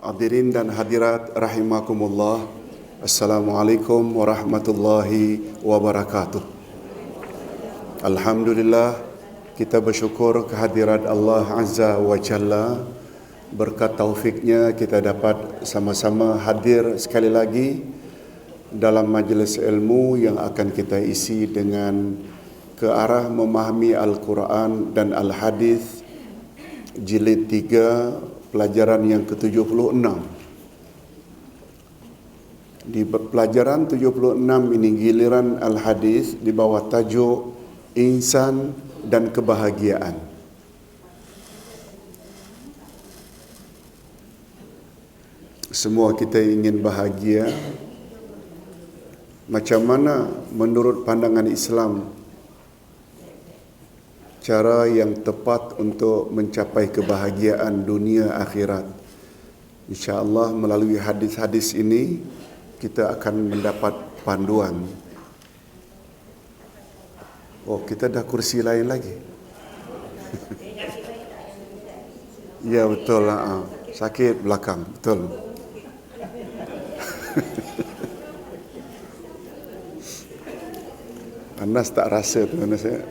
Hadirin dan hadirat rahimakumullah. Assalamualaikum warahmatullahi wabarakatuh. Alhamdulillah, kita bersyukur kehadirat Allah Azza wa Jalla. Berkat taufiknya kita dapat sama-sama hadir sekali lagi dalam majlis ilmu yang akan kita isi dengan ke arah memahami Al-Quran dan Al-Hadis jilid 3 pelajaran yang ke-76. Di pelajaran 76 ini giliran Al-Hadis di bawah tajuk Insan dan Kebahagiaan. Semua kita ingin bahagia. Macam mana menurut pandangan Islam cara yang tepat untuk mencapai kebahagiaan dunia akhirat? InsyaAllah melalui hadis-hadis ini kita akan mendapat panduan. Oh, kita dah kursi lain lagi. Ya betul lah. Sakit belakang, betul. Anas tak rasa tu Anas ya.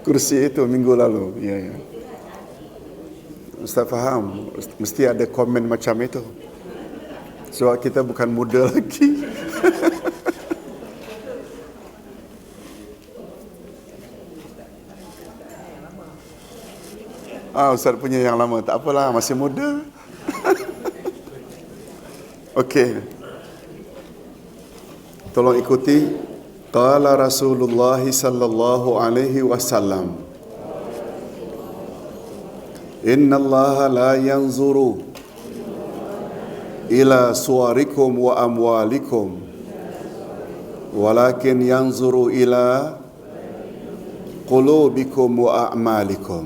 Kursi itu minggu lalu. Ya. Ustaz faham, mesti ada komen macam itu. Sebab kita bukan muda lagi. Ustaz punya yang lama. Tak apalah, masih muda. Okey. Tolong ikuti. Qala Rasulullah sallallahu alaihi wasallam, Inna Allah la yanzuru ila suwarikum wa amwalikum walakin yanzuru ila qulubikum wa a'malikum.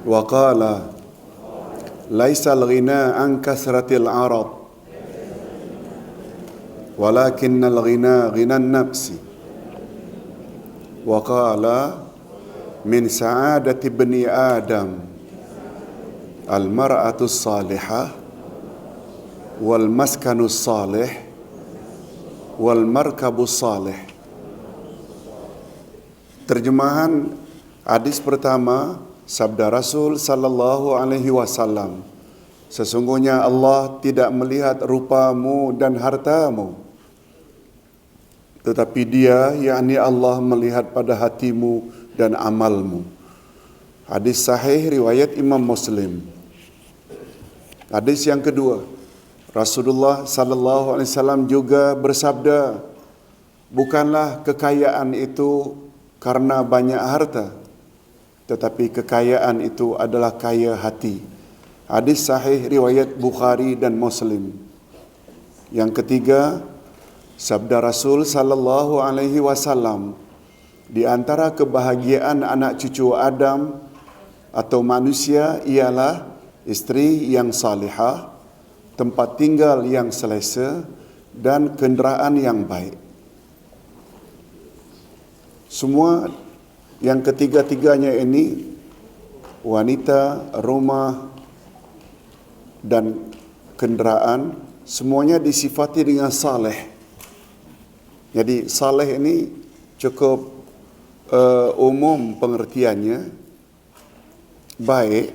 Wa qala laisa al-ghina an kasratil arad walakinnal ghina ghinan nafsi. Wa qala min sa'adati bani Adam al-mar'atu salihah wal maskanu salih wal markabu salih. Terjemahan hadis pertama, sabda Rasul sallallahu alaihi wasallam, sesungguhnya Allah tidak melihat rupamu dan hartamu, tetapi Dia, yakni Allah, melihat pada hatimu dan amalmu. Hadis sahih riwayat Imam Muslim. Hadis yang kedua, Rasulullah sallallahu alaihi wasallam juga bersabda, bukanlah kekayaan itu karena banyak harta, tetapi kekayaan itu adalah kaya hati. Hadis sahih riwayat Bukhari dan Muslim. Yang ketiga, sabda Rasul sallallahu alaihi wasallam, di antara kebahagiaan anak cucu Adam atau manusia ialah isteri yang salihah, tempat tinggal yang selesa dan kenderaan yang baik. Semua yang ketiga-tiganya ini, wanita, rumah dan kenderaan, semuanya disifati dengan saleh. Jadi saleh ini cukup umum pengertiannya, baik.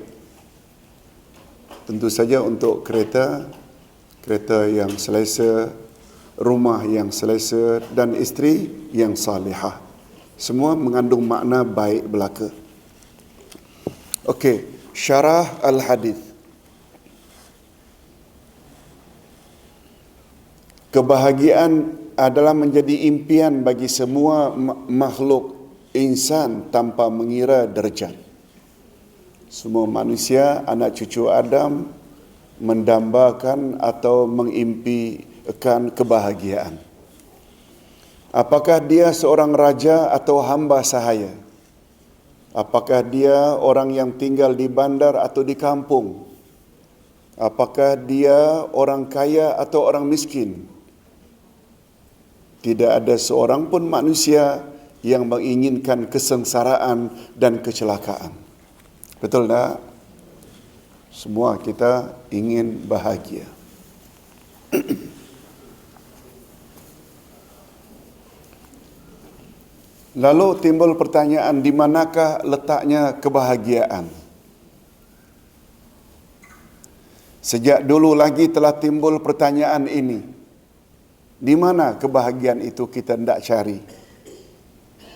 Tentu saja untuk kereta yang selesa, rumah yang selesa dan isteri yang salihah. Semua mengandung makna baik belaka. Okey, syarah al-hadis. Kebahagiaan adalah menjadi impian bagi semua makhluk insan tanpa mengira derajat. Semua manusia, anak cucu Adam, mendambakan atau mengimpikan kebahagiaan. Apakah dia seorang raja atau hamba sahaya? Apakah dia orang yang tinggal di bandar atau di kampung? Apakah dia orang kaya atau orang miskin? Tidak ada seorang pun manusia yang menginginkan kesengsaraan dan kecelakaan. Betul tak? Semua kita ingin bahagia. Lalu timbul pertanyaan, di manakah letaknya kebahagiaan? Sejak dulu lagi telah timbul pertanyaan ini. Di mana kebahagiaan itu kita hendak cari?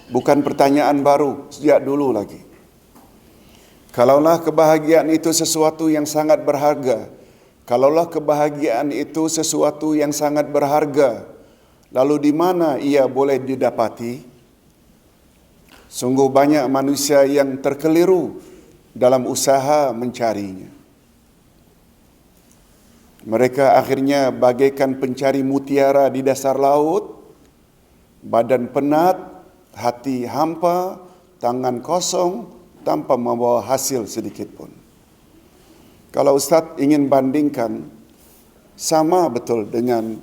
Bukan pertanyaan baru, sejak dulu lagi. Kalaulah kebahagiaan itu sesuatu yang sangat berharga, kalaulah kebahagiaan itu sesuatu yang sangat berharga, lalu di mana ia boleh didapati? Sungguh banyak manusia yang terkeliru dalam usaha mencarinya. Mereka akhirnya bagaikan pencari mutiara di dasar laut, badan penat, hati hampa, tangan kosong, tanpa membawa hasil sedikit pun. Kalau Ustaz ingin bandingkan, sama betul dengan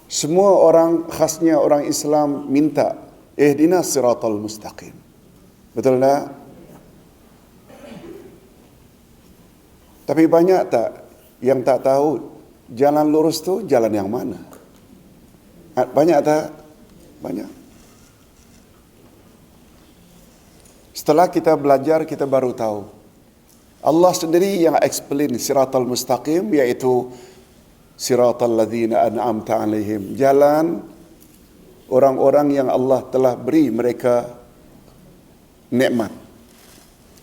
semua orang, khasnya orang Islam minta, ihdinas siratal mustaqim. Betul tak? Tapi banyak tak yang tak tahu jalan lurus tu jalan yang mana? Banyak tak? Banyak. Setelah kita belajar, kita baru tahu. Allah sendiri yang explain siratal mustaqim, iaitu siratal ladzina an'amta alaihim. Jalan orang-orang yang Allah telah beri mereka nikmat.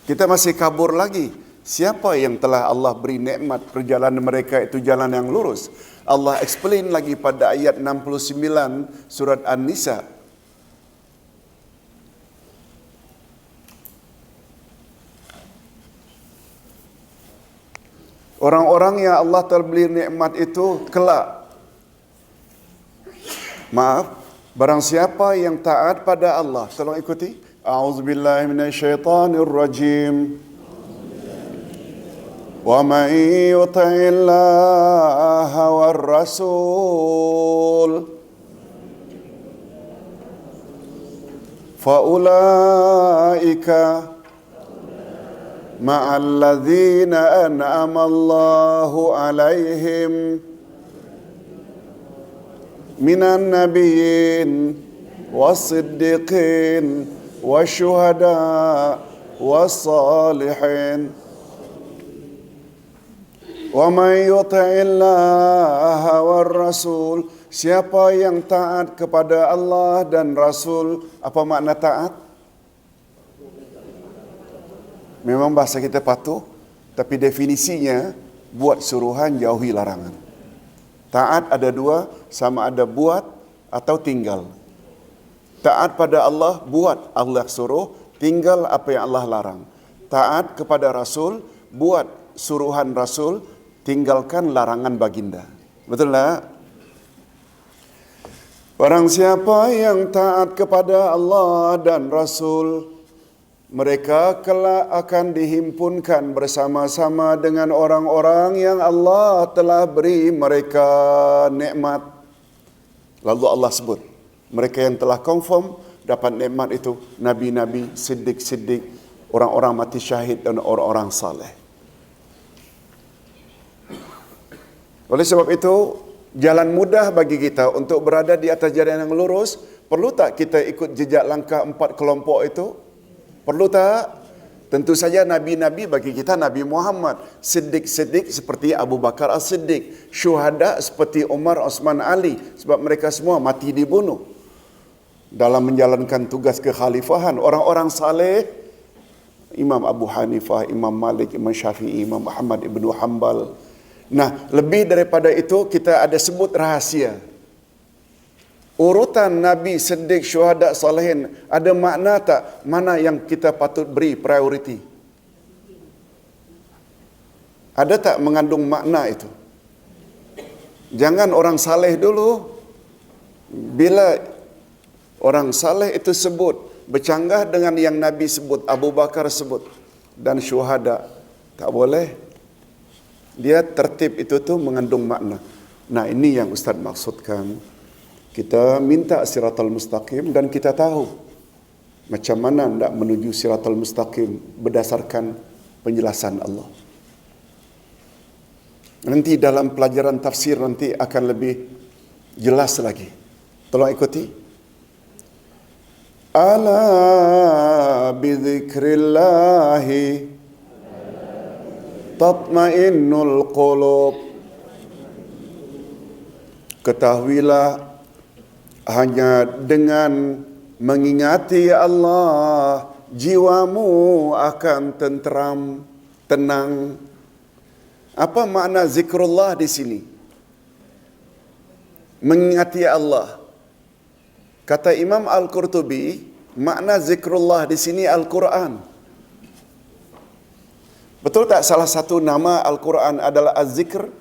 Kita masih kabur lagi. Siapa yang telah Allah beri nikmat perjalanan mereka itu jalan yang lurus? Allah explain lagi pada ayat 69 surat An-Nisa. Orang-orang yang Allah telah beri nikmat itu kelak. Maaf, barang siapa yang taat pada Allah. Tolong ikuti. A'udzubillahi minasyaitonirrajim. Wa man yuti'illaha war rasul fa ulaika ma'al ladzina an'ama Allahu 'alaihim minan nabiyyin was-siddiqin wasyuhada was-salihin. Wa man yuti'illaha war rasul, siapa yang taat kepada Allah dan Rasul. Apa makna taat? Memang bahasa kita patuh, tapi definisinya buat suruhan, jauhi larangan. Taat ada dua, sama ada buat atau tinggal. Taat pada Allah, buat Allah suruh, tinggal apa yang Allah larang. Taat kepada Rasul, buat suruhan Rasul, tinggalkan larangan baginda. Betul tak? Barang siapa yang taat kepada Allah dan Rasul, mereka kelak akan dihimpunkan bersama-sama dengan orang-orang yang Allah telah beri mereka nikmat. Lalu Allah sebut, mereka yang telah confirm dapat nikmat itu, Nabi-Nabi, Siddiq-Siddiq, orang-orang mati syahid dan orang-orang saleh. Oleh sebab itu, jalan mudah bagi kita untuk berada di atas jalan yang lurus. Perlu tak kita ikut jejak langkah 4 kelompok itu? Perlu tak? Tentu saja Nabi-Nabi bagi kita Nabi Muhammad. Siddiq-Siddiq seperti Abu Bakar As-Siddiq. Syuhada seperti Umar, Osman, Ali. Sebab mereka semua mati dibunuh dalam menjalankan tugas kekhalifahan. Orang-orang saleh, Imam Abu Hanifah, Imam Malik, Imam Syafi'i, Imam Ahmad Ibn Hanbal. Nah, lebih daripada itu, kita ada sebut rahasia. Urutan Nabi, Siddiq, Syuhada, Salihin, ada makna tak? Mana yang kita patut beri priority? Ada tak mengandung makna itu? Jangan orang saleh dulu. Bila orang saleh itu sebut, bercanggah dengan yang Nabi sebut, Abu Bakar sebut, dan syuhada, tak boleh. Dia tertib itu tu mengandung makna. Nah, ini yang Ustaz maksudkan. Kita minta siratal mustaqim dan kita tahu macam mana nak menuju siratal mustaqim berdasarkan penjelasan Allah. Nanti dalam pelajaran tafsir nanti akan lebih jelas lagi. Tolong ikuti. Ala bidzikrillahi tatmainnul qulub. Ketahuilah, hanya dengan mengingati Allah, jiwamu akan tenteram, tenang. Apa makna zikrullah di sini? Mengingati Allah. Kata Imam Al-Qurtubi, makna zikrullah di sini Al-Quran. Betul tak salah satu nama Al-Quran adalah Az-Zikr?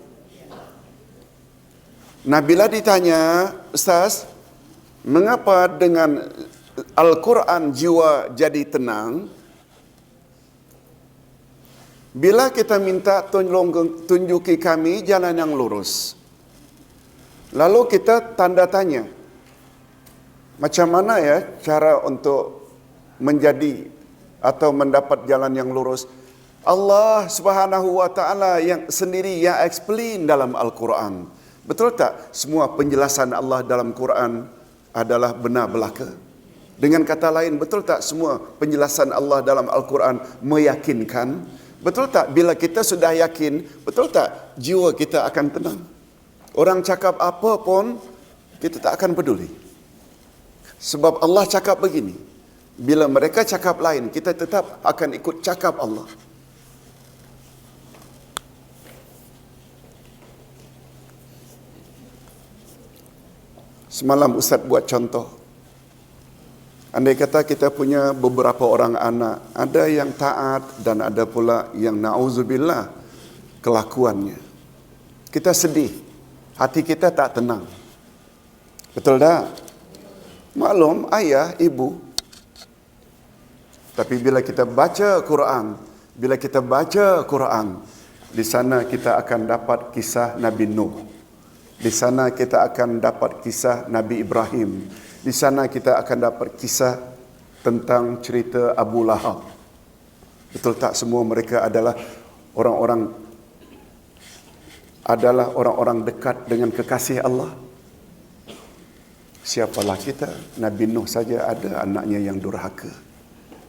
Nah, bila ditanya, Ustaz, mengapa dengan Al-Quran jiwa jadi tenang? Bila kita minta tunjuki kami jalan yang lurus, lalu kita tanda tanya, macam mana ya cara untuk menjadi atau mendapat jalan yang lurus? Allah Subhanahu wa taala yang sendiri yang explain dalam Al-Quran. Betul tak semua penjelasan Allah dalam Quran adalah benar belaka? Dengan kata lain, betul tak semua penjelasan Allah dalam Al-Quran meyakinkan? Betul tak bila kita sudah yakin, betul tak jiwa kita akan tenang? Orang cakap apa pun kita tak akan peduli. Sebab Allah cakap begini. Bila mereka cakap lain, kita tetap akan ikut cakap Allah. Semalam Ustaz buat contoh. Andai kata kita punya beberapa orang anak, ada yang taat dan ada pula yang na'udzubillah kelakuannya. Kita sedih, hati kita tak tenang. Betul tak? Maklum, ayah, ibu. Tapi bila kita baca Quran, di sana kita akan dapat kisah Nabi Nuh. Di sana kita akan dapat kisah Nabi Ibrahim. Di sana kita akan dapat kisah tentang cerita Abu Lahab. Betul tak semua mereka adalah orang-orang dekat dengan kekasih Allah? Siapalah kita? Nabi Nuh saja ada anaknya yang durhaka.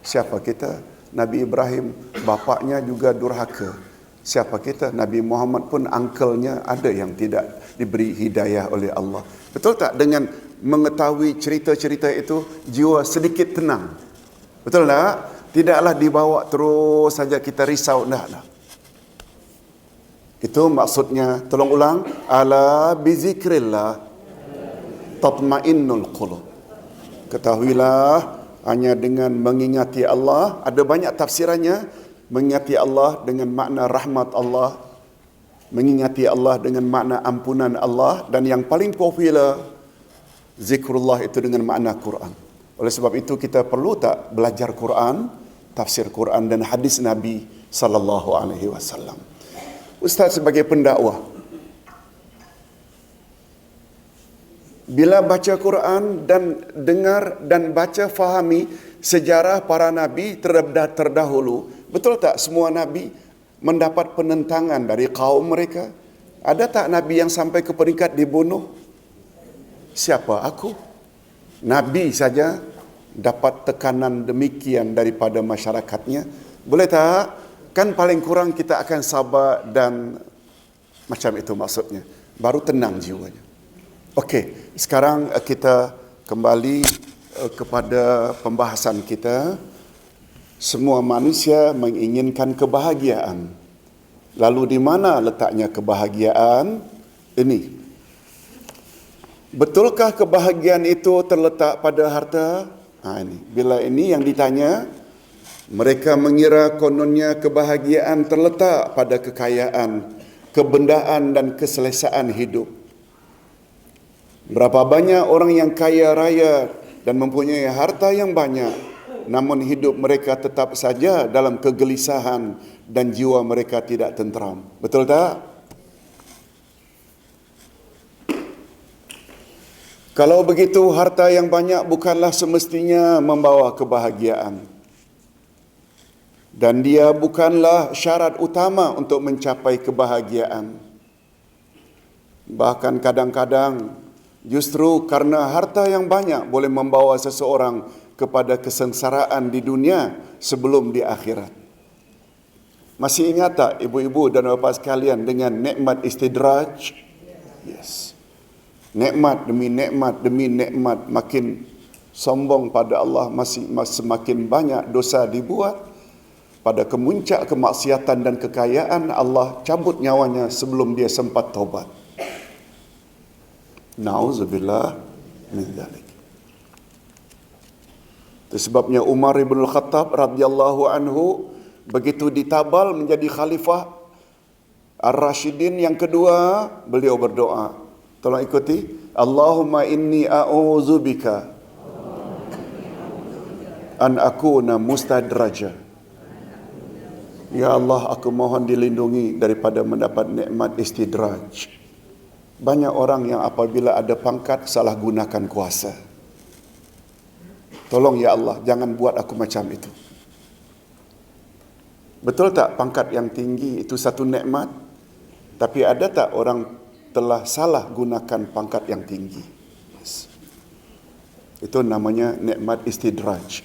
Siapa kita? Nabi Ibrahim, bapaknya juga durhaka. Siapa kita? Nabi Muhammad pun uncle-nya ada yang tidak diberi hidayah oleh Allah. Betul tak? Dengan mengetahui cerita-cerita itu, jiwa sedikit tenang. Betul tak? Tidaklah dibawa terus saja kita risau. Dah. Itu maksudnya, tolong ulang. Ala bizikrillah tatmainnul qulub. Ketahuilah, hanya dengan mengingati Allah, ada banyak tafsirannya. Mengingati Allah dengan makna rahmat Allah, mengingati Allah dengan makna ampunan Allah, dan yang paling popular, zikrullah itu dengan makna Quran. Oleh sebab itu kita perlu tak belajar Quran, tafsir Quran dan hadis Nabi sallallahu alaihi wasallam. Ustaz sebagai pendakwah, bila baca Quran dan dengar dan baca fahami sejarah para nabi terdahulu, betul tak semua nabi mendapat penentangan dari kaum mereka? Ada tak nabi yang sampai ke peringkat dibunuh? Siapa? Aku. Nabi saja dapat tekanan demikian daripada masyarakatnya. Boleh tak? Kan paling kurang kita akan sabar dan macam itu maksudnya. Baru tenang jiwanya. Okey, sekarang kita kembali kepada pembahasan kita. Semua manusia menginginkan kebahagiaan. Lalu di mana letaknya kebahagiaan ini? Betulkah kebahagiaan itu terletak pada harta? Ini. Bila ini yang ditanya, mereka mengira kononnya kebahagiaan terletak pada kekayaan, kebendaan dan keselesaan hidup. Berapa banyak orang yang kaya raya dan mempunyai harta yang banyak, namun hidup mereka tetap saja dalam kegelisahan dan jiwa mereka tidak tenteram. Betul tak? Kalau begitu, harta yang banyak bukanlah semestinya membawa kebahagiaan. Dan dia bukanlah syarat utama untuk mencapai kebahagiaan. Bahkan kadang-kadang justru karena harta yang banyak boleh membawa seseorang kepada kesengsaraan di dunia sebelum di akhirat. Masih ingat tak ibu-ibu dan bapa sekalian dengan nikmat istidraj? Yes. Nikmat demi nikmat demi nikmat, makin sombong pada Allah, semakin banyak dosa dibuat. Pada kemuncak kemaksiatan dan kekayaan, Allah cabut nyawanya sebelum dia sempat taubat. Nauzubillah min dzalik. Itu sebabnya Umar ibn Al-Khattab radhiyallahu anhu begitu ditabal menjadi khalifah Ar-Rashidin yang kedua, beliau berdoa. Tolong ikuti. Allahumma inni a'udzubika an akuna mustadraja. Ya Allah, aku mohon dilindungi daripada mendapat nikmat istidraj. Banyak orang yang apabila ada pangkat salah gunakan kuasa. Tolong ya Allah, jangan buat aku macam itu. Betul tak pangkat yang tinggi itu satu nikmat? Tapi ada tak orang telah salah gunakan pangkat yang tinggi? Yes. Itu namanya nikmat istidraj.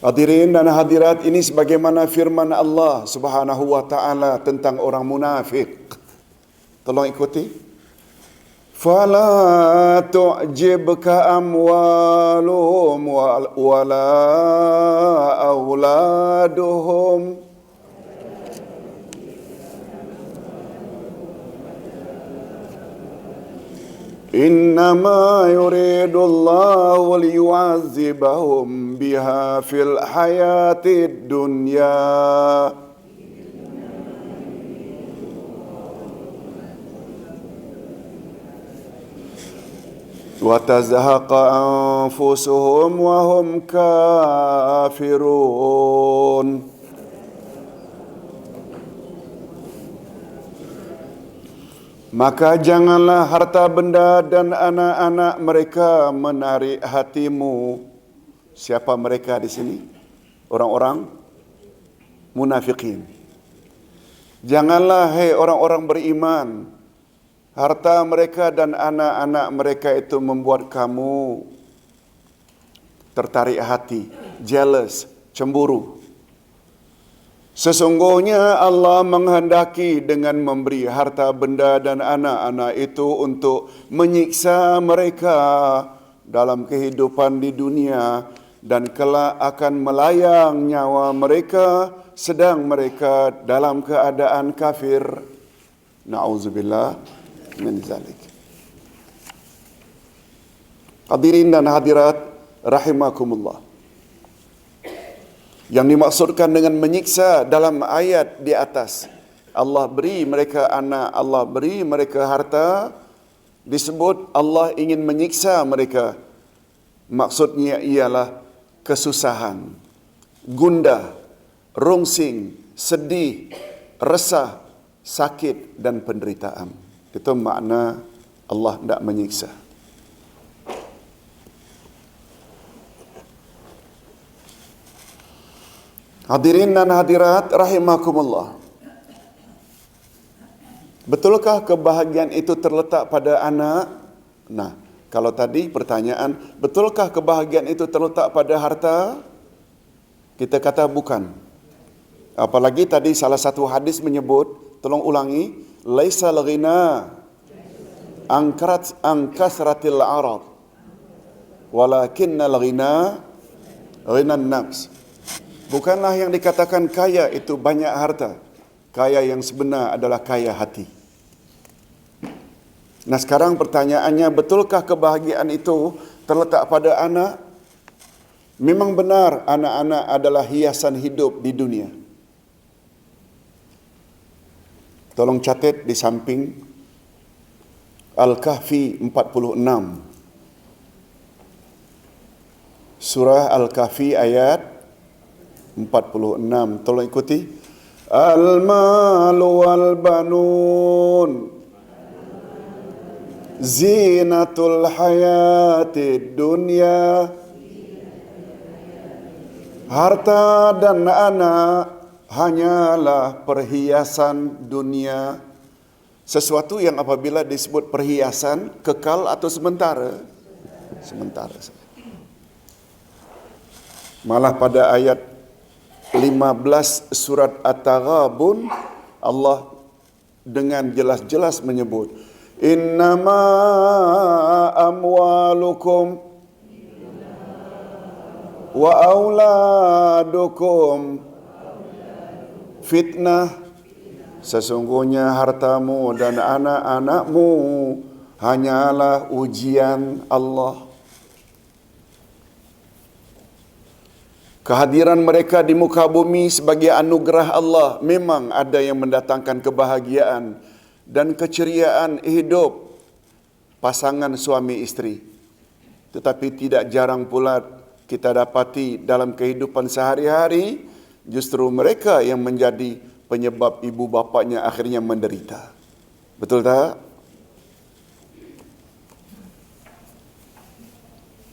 Hadirin dan hadirat, ini sebagaimana firman Allah Subhanahu wa taala tentang orang munafik. Tolong ikuti. Fala tu'jibka amwaluhum wala auladuhum innama yuridullahu liyu'adzibahum biha fil hayatid dunya wa tazhaqa anfusuhum wa hum kafirun. Maka janganlah harta benda dan anak-anak mereka menarik hatimu. Siapa mereka di sini? Orang-orang munafikin. Janganlah, hai orang-orang beriman, harta mereka dan anak-anak mereka itu membuat kamu tertarik hati, jealous, cemburu. Sesungguhnya Allah menghendaki dengan memberi harta benda dan anak-anak itu untuk menyiksa mereka dalam kehidupan di dunia dan kelak akan melayang nyawa mereka sedang mereka dalam keadaan kafir. Na'udzubillah min zalik. Hadirin dan hadirat rahimakumullah. Yang dimaksudkan dengan menyiksa dalam ayat di atas, Allah beri mereka anak, Allah beri mereka harta, disebut Allah ingin menyiksa mereka. Maksudnya ialah kesusahan, gundah, rungsing, sedih, resah, sakit dan penderitaan. Itu makna Allah tidak menyiksa. Hadirin dan hadirat rahimakumullah. Betulkah kebahagiaan itu terletak pada anak? Nah, kalau tadi pertanyaan, betulkah kebahagiaan itu terletak pada harta? Kita kata bukan. Apalagi tadi salah satu hadis menyebut, tolong ulangi, laisal ghina an kasratil arad walakinnal ghina ghinan nafs. Bukanlah yang dikatakan kaya itu banyak harta. Kaya yang sebenar adalah kaya hati. Nah sekarang pertanyaannya, betulkah kebahagiaan itu terletak pada anak? Memang benar anak-anak adalah hiasan hidup di dunia. Tolong catat di samping Al-Kahfi 46. Surah Al-Kahfi ayat 46. Tolong ikuti. Al-malu wal banun zinatul hayatid dunya. Harta dan anak hanyalah perhiasan dunia, Sesuatu yang apabila disebut perhiasan, kekal atau sementara? Sementara. Malah pada ayat 15 surat At-Taghabun, Allah dengan jelas-jelas menyebut, innama amwalukum wa auladukum fitnah, sesungguhnya hartamu dan anak-anakmu hanyalah ujian Allah. Kehadiran mereka di muka bumi sebagai anugerah Allah memang ada yang mendatangkan kebahagiaan dan keceriaan hidup pasangan suami isteri. Tetapi tidak jarang pula kita dapati dalam kehidupan sehari-hari justru mereka yang menjadi penyebab ibu bapanya akhirnya menderita. Betul tak?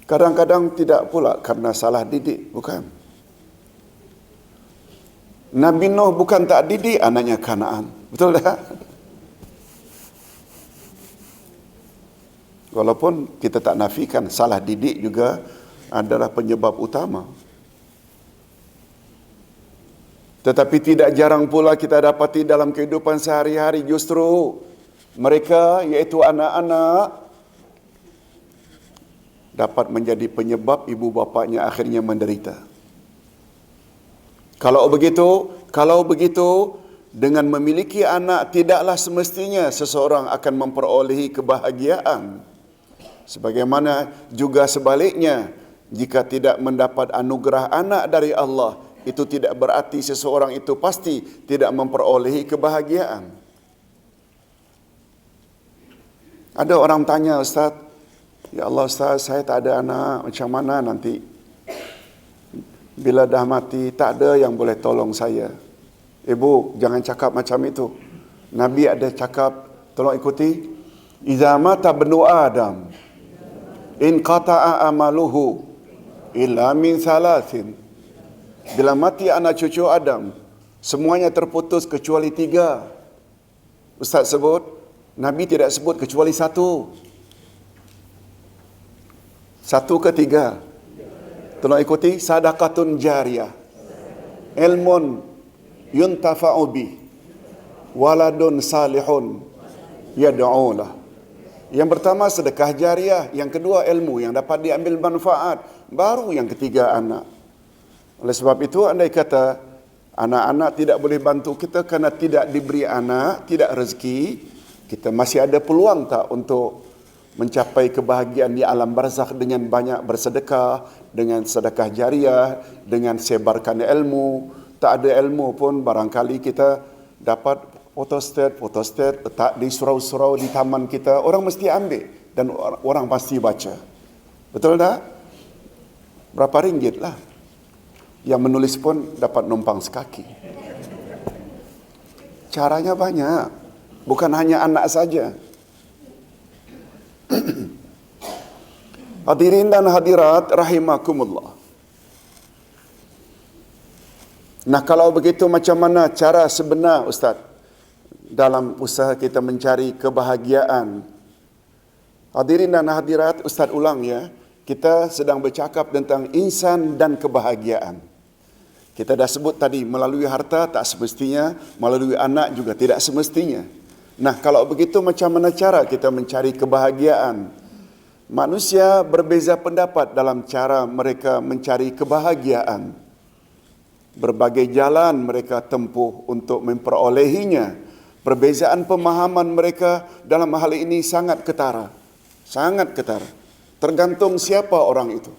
Kadang-kadang tidak pula karena salah didik, bukan? Nabi Nuh bukan tak didik anaknya Kanaan. Betul tak? Walaupun kita tak nafikan salah didik juga adalah penyebab utama. Tetapi tidak jarang pula kita dapati dalam kehidupan sehari-hari justru mereka, iaitu anak-anak, dapat menjadi penyebab ibu bapanya akhirnya menderita. Kalau begitu, dengan memiliki anak tidaklah semestinya seseorang akan memperolehi kebahagiaan. Sebagaimana juga sebaliknya, jika tidak mendapat anugerah anak dari Allah, itu tidak berarti seseorang itu pasti tidak memperolehi kebahagiaan. Ada orang tanya, Ustaz, ya Allah Ustaz, saya tak ada anak, macam mana nanti? Bila dah mati, tak ada yang boleh tolong saya. Ibu, jangan cakap macam itu. Nabi ada cakap, tolong ikuti. Iza mata benu Adam, in qata'a amaluhu illa min salasin. Bila mati anak cucu Adam, semuanya terputus kecuali 3. Ustaz sebut, Nabi tidak sebut kecuali 1. 1 ke 3? Tolong ikuti. Sadaqatun jariyah, ilmun yuntafa'u bih, waladun salihun yad'ulah. Yang pertama sedekah jariah, yang kedua ilmu yang dapat diambil manfaat, baru yang ketiga anak. Oleh sebab itu andai kata anak-anak tidak boleh bantu kita kerana tidak diberi anak, tidak rezeki, kita masih ada peluang tak untuk mencapai kebahagiaan di alam barzakh dengan banyak bersedekah, dengan sedekah jariah, dengan sebarkan ilmu. Tak ada ilmu pun barangkali kita dapat fotostat letak di surau-surau di taman kita, orang mesti ambil dan orang pasti baca. Betul tak? Berapa ringgit lah. Yang menulis pun dapat numpang sekaki. Caranya banyak, bukan hanya anak saja. Hadirin dan hadirat rahimakumullah. Nah, kalau begitu macam mana cara sebenar, Ustaz, dalam usaha kita mencari kebahagiaan? Hadirin dan hadirat, Ustaz ulang ya. Kita sedang bercakap tentang insan dan kebahagiaan. Kita dah sebut tadi, melalui harta tak semestinya, melalui anak juga tidak semestinya. Nah, kalau begitu macam mana cara kita mencari kebahagiaan? Manusia berbeza pendapat dalam cara mereka mencari kebahagiaan. Berbagai jalan mereka tempuh untuk memperolehinya. Perbezaan pemahaman mereka dalam hal ini sangat ketara. Sangat ketara. Tergantung siapa orang itu.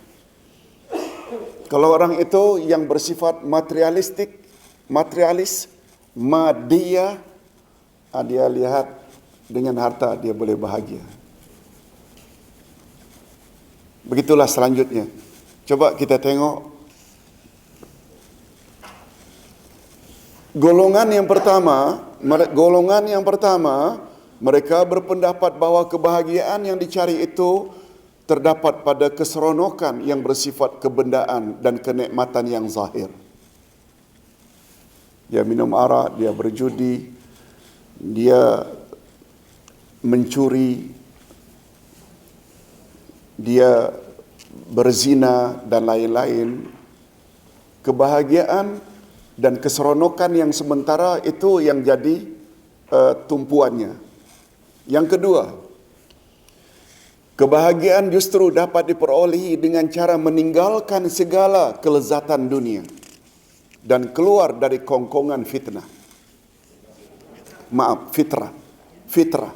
Kalau orang itu yang bersifat materialis, madiyah, dia lihat dengan harta dia boleh bahagia. Begitulah selanjutnya. Coba kita tengok golongan yang pertama, mereka berpendapat bahawa kebahagiaan yang dicari itu terdapat pada keseronokan yang bersifat kebendaan dan kenikmatan yang zahir. Dia minum arak, dia berjudi, dia mencuri, dia berzina dan lain-lain, kebahagiaan dan keseronokan yang sementara itu yang jadi tumpuannya. Yang kedua, kebahagiaan justru dapat diperolehi dengan cara meninggalkan segala kelezatan dunia dan keluar dari kongkongan fitnah. Fitrah.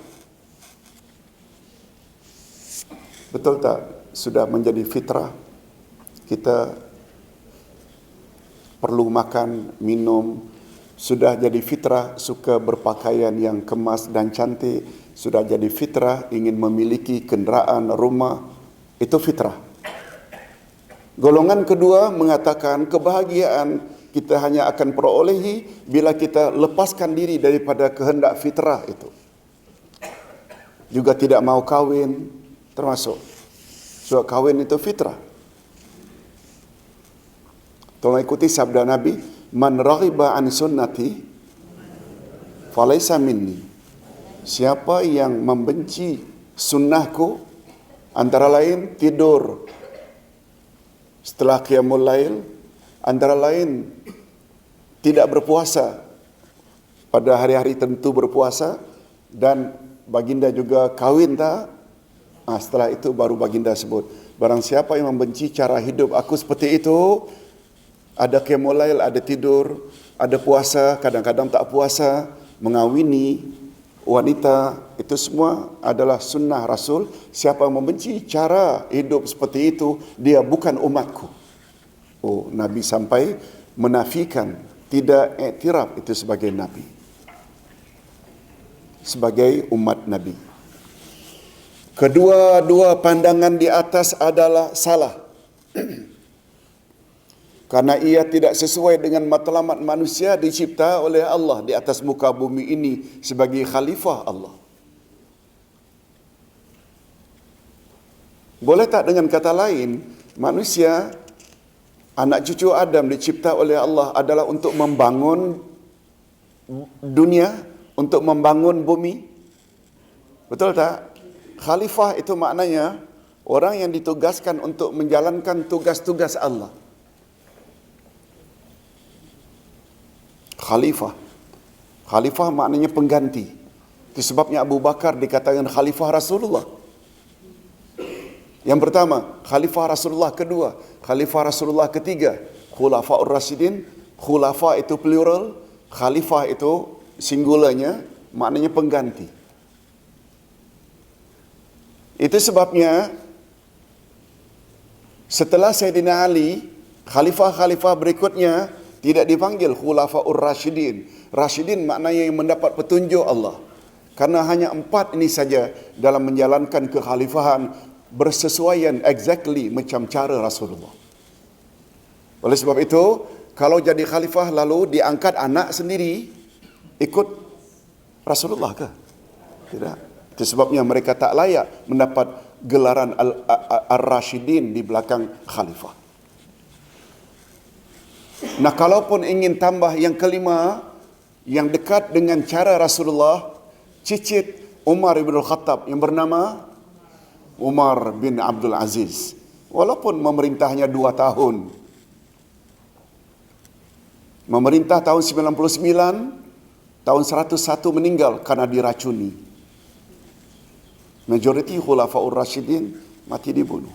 Betul tak? Sudah menjadi fitrah. Kita perlu makan, minum. Sudah jadi fitrah, suka berpakaian yang kemas dan cantik. Sudah jadi fitrah, ingin memiliki kenderaan, rumah. Itu fitrah. Golongan kedua mengatakan kebahagiaan kita hanya akan perolehi bila kita lepaskan diri daripada kehendak fitrah itu. Juga tidak mau kahwin, termasuk. Sebab kahwin itu fitrah. Tolong ikuti sabda Nabi, "Man raghiba an sunnati falaysa minni." Siapa yang membenci sunnahku, antara lain tidur setelah qiyamul lail, antara lain tidak berpuasa pada hari-hari tentu berpuasa, dan baginda juga kahwin tak? Setelah itu baru baginda sebut, barang siapa yang membenci cara hidup aku seperti itu, ada qiyamul lail, ada tidur, ada puasa, kadang-kadang tak puasa, mengawini wanita, itu semua adalah sunnah Rasul. Siapa yang membenci cara hidup seperti itu, dia bukan umatku. Nabi sampai menafikan, tidak iktiraf itu sebagai Nabi, sebagai umat Nabi. Kedua-dua pandangan di atas adalah salah. Karena ia tidak sesuai dengan matlamat manusia dicipta oleh Allah di atas muka bumi ini sebagai khalifah Allah. Boleh tak dengan kata lain, manusia, anak cucu Adam dicipta oleh Allah adalah untuk membangun dunia, untuk membangun bumi? Betul tak? Khalifah itu maknanya orang yang ditugaskan untuk menjalankan tugas-tugas Allah. Khalifah maknanya pengganti. Itu sebabnya Abu Bakar dikatakan Khalifah Rasulullah. Yang pertama, Khalifah Rasulullah kedua, Khalifah Rasulullah ketiga, Khulafaur Rasyidin. Khulafa itu plural, Khalifah itu singularnya, maknanya pengganti. Itu sebabnya setelah Sayyidina Ali, khalifah-khalifah berikutnya tidak dipanggil Khulafaur Rasyidin. Rasyidin maknanya yang mendapat petunjuk Allah. Karena hanya 4 ini saja dalam menjalankan kekhalifahan bersesuaian exactly macam cara Rasulullah. Oleh sebab itu, kalau jadi khalifah lalu diangkat anak sendiri, ikut Rasulullah ke? Tidak. Itu sebabnya mereka tak layak mendapat gelaran Ar-Rasyidin di belakang khalifah. Nah, kalaupun ingin tambah yang kelima, yang dekat dengan cara Rasulullah, cicit Umar bin Khattab yang bernama Umar bin Abdul Aziz. Walaupun memerintahnya 2 tahun. Memerintah tahun 99, tahun 101 meninggal karena diracuni. Majoriti Khulafaur Rasyidin mati dibunuh.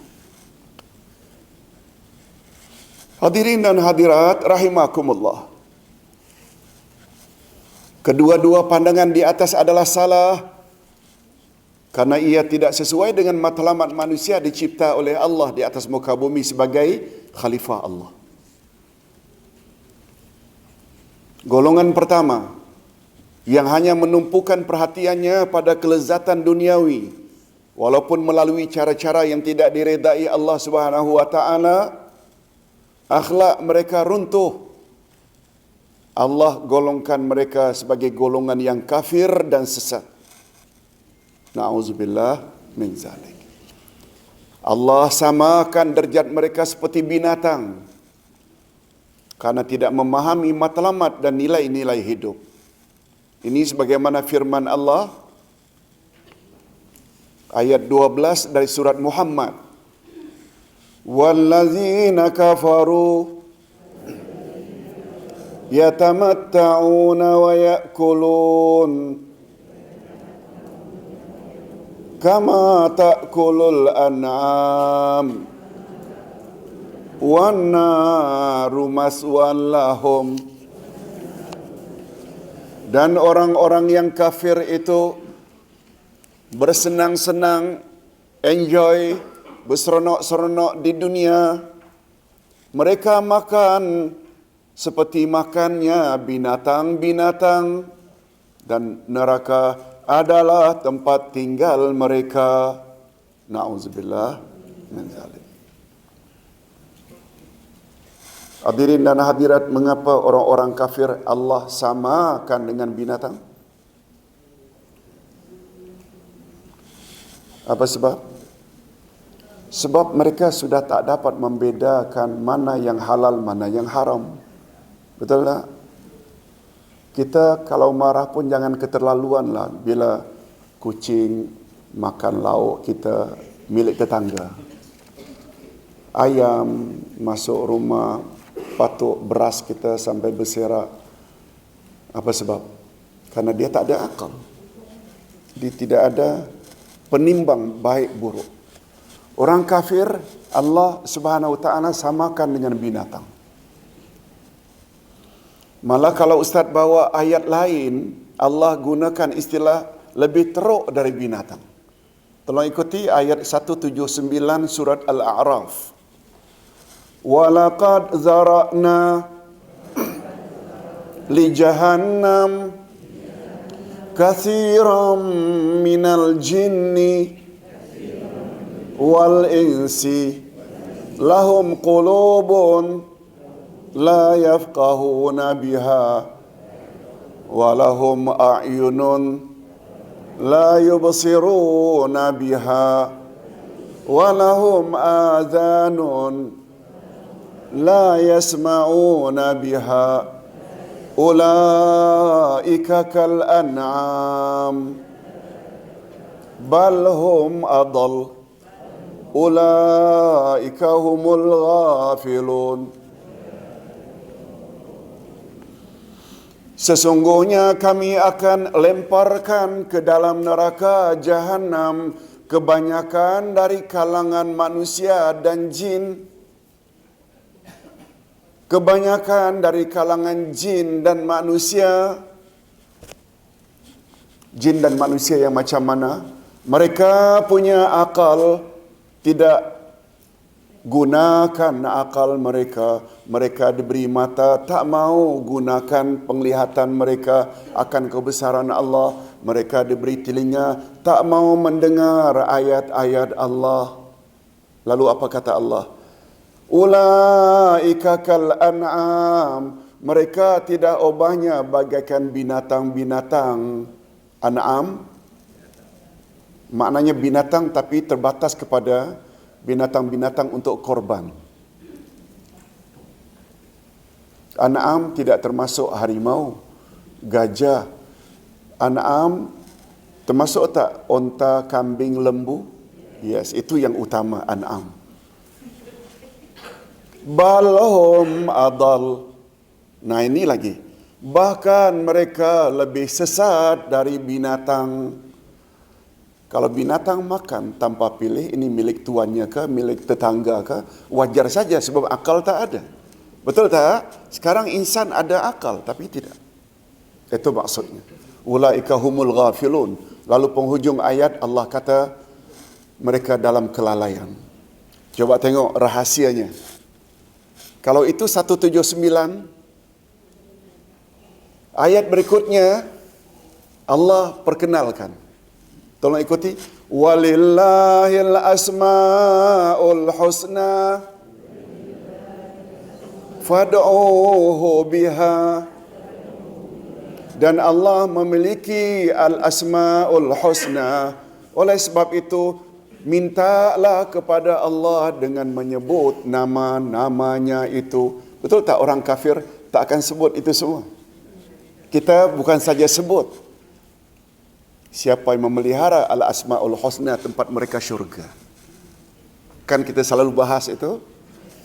Hadirin dan hadirat rahimakumullah. Kedua-dua pandangan di atas adalah salah karena ia tidak sesuai dengan matlamat manusia dicipta oleh Allah di atas muka bumi sebagai khalifah Allah. Golongan pertama yang hanya menumpukan perhatiannya pada kelezatan duniawi walaupun melalui cara-cara yang tidak diredai Allah Subhanahu wa taala, akhlak mereka runtuh. Allah golongkan mereka sebagai golongan yang kafir dan sesat. Na'udzubillah min zalik. Allah samakan derajat mereka seperti binatang karena tidak memahami matlamat dan nilai-nilai hidup. Ini sebagaimana firman Allah, ayat 12 dari surat Muhammad. Wallazina kafaru yatamatta'una wa ya'kulun kama ta'kulul an'am wan naru maswan lahum. Dan orang-orang yang kafir itu bersenang-senang, enjoy, berseronok-seronok di dunia. Mereka makan seperti makannya binatang-binatang, dan neraka adalah tempat tinggal mereka. Na'udzubillah min zalik. Hadirin dan hadirat, mengapa orang-orang kafir Allah samakan dengan binatang? Apa sebab? Sebab mereka sudah tak dapat membedakan mana yang halal, mana yang haram. Betul tak? Kita kalau marah pun jangan keterlaluan lah. Bila kucing makan lauk kita milik tetangga, ayam masuk rumah patuk beras kita sampai berserak. Apa sebab? Karena dia tak ada akal. Dia tidak ada penimbang baik buruk. Orang kafir Allah Subhanahu Wa Taala samakan dengan binatang. Malah kalau Ustaz bawa ayat lain, Allah gunakan istilah lebih teruk dari binatang. Tolong ikuti ayat 179 surat Al-A'raf. Walaqad zara'na li jahannam katsiran minal jinni wal insi lahum qulubun la yafqahuna biha wa lahum a'yunun la yubsiruna biha wa lahum adhanun la yasma'una biha ulaika kal an'am bal hum adall ulaika humul ghafilun. Sesungguhnya kami akan lemparkan ke dalam neraka Jahannam kebanyakan dari kalangan manusia dan jin. Kebanyakan dari kalangan jin dan manusia. Jin dan manusia yang macam mana? Mereka punya akal, tidak gunakan akal mereka. Mereka diberi mata, tak mau gunakan penglihatan mereka akan kebesaran Allah. Mereka diberi telinga, tak mau mendengar ayat-ayat Allah. Lalu apa kata Allah? Ulaika kal an'am. Mereka tidak ubahnya bagaikan binatang-binatang. An'am maknanya binatang tapi terbatas kepada binatang-binatang untuk korban. An'am tidak termasuk harimau, gajah. An'am termasuk tak onta, kambing, lembu? Yes, itu yang utama an'am. Balhum adal. Nah ini lagi. Bahkan mereka lebih sesat dari binatang. Kalau binatang makan tanpa pilih, ini milik tuannya ke, milik tetangga ke, wajar saja sebab akal tak ada. Betul tak? Sekarang insan ada akal, tapi tidak. Itu maksudnya. Ulaika humul ghafilun. Lalu penghujung ayat Allah kata, mereka dalam kelalaian. Coba tengok rahasianya. Kalau itu 179, ayat berikutnya Allah perkenalkan. Tolong ikuti. Walillahil asma'ul husna fad'uhu biha. Dan Allah memiliki al-asma'ul husna. Oleh sebab itu, mintalah kepada Allah dengan menyebut nama-namanya itu. Betul tak orang kafir tak akan sebut itu semua? Kita bukan saja sebut. Siapa yang memelihara al-asma'ul husna, tempat mereka syurga. Kan kita selalu bahas itu.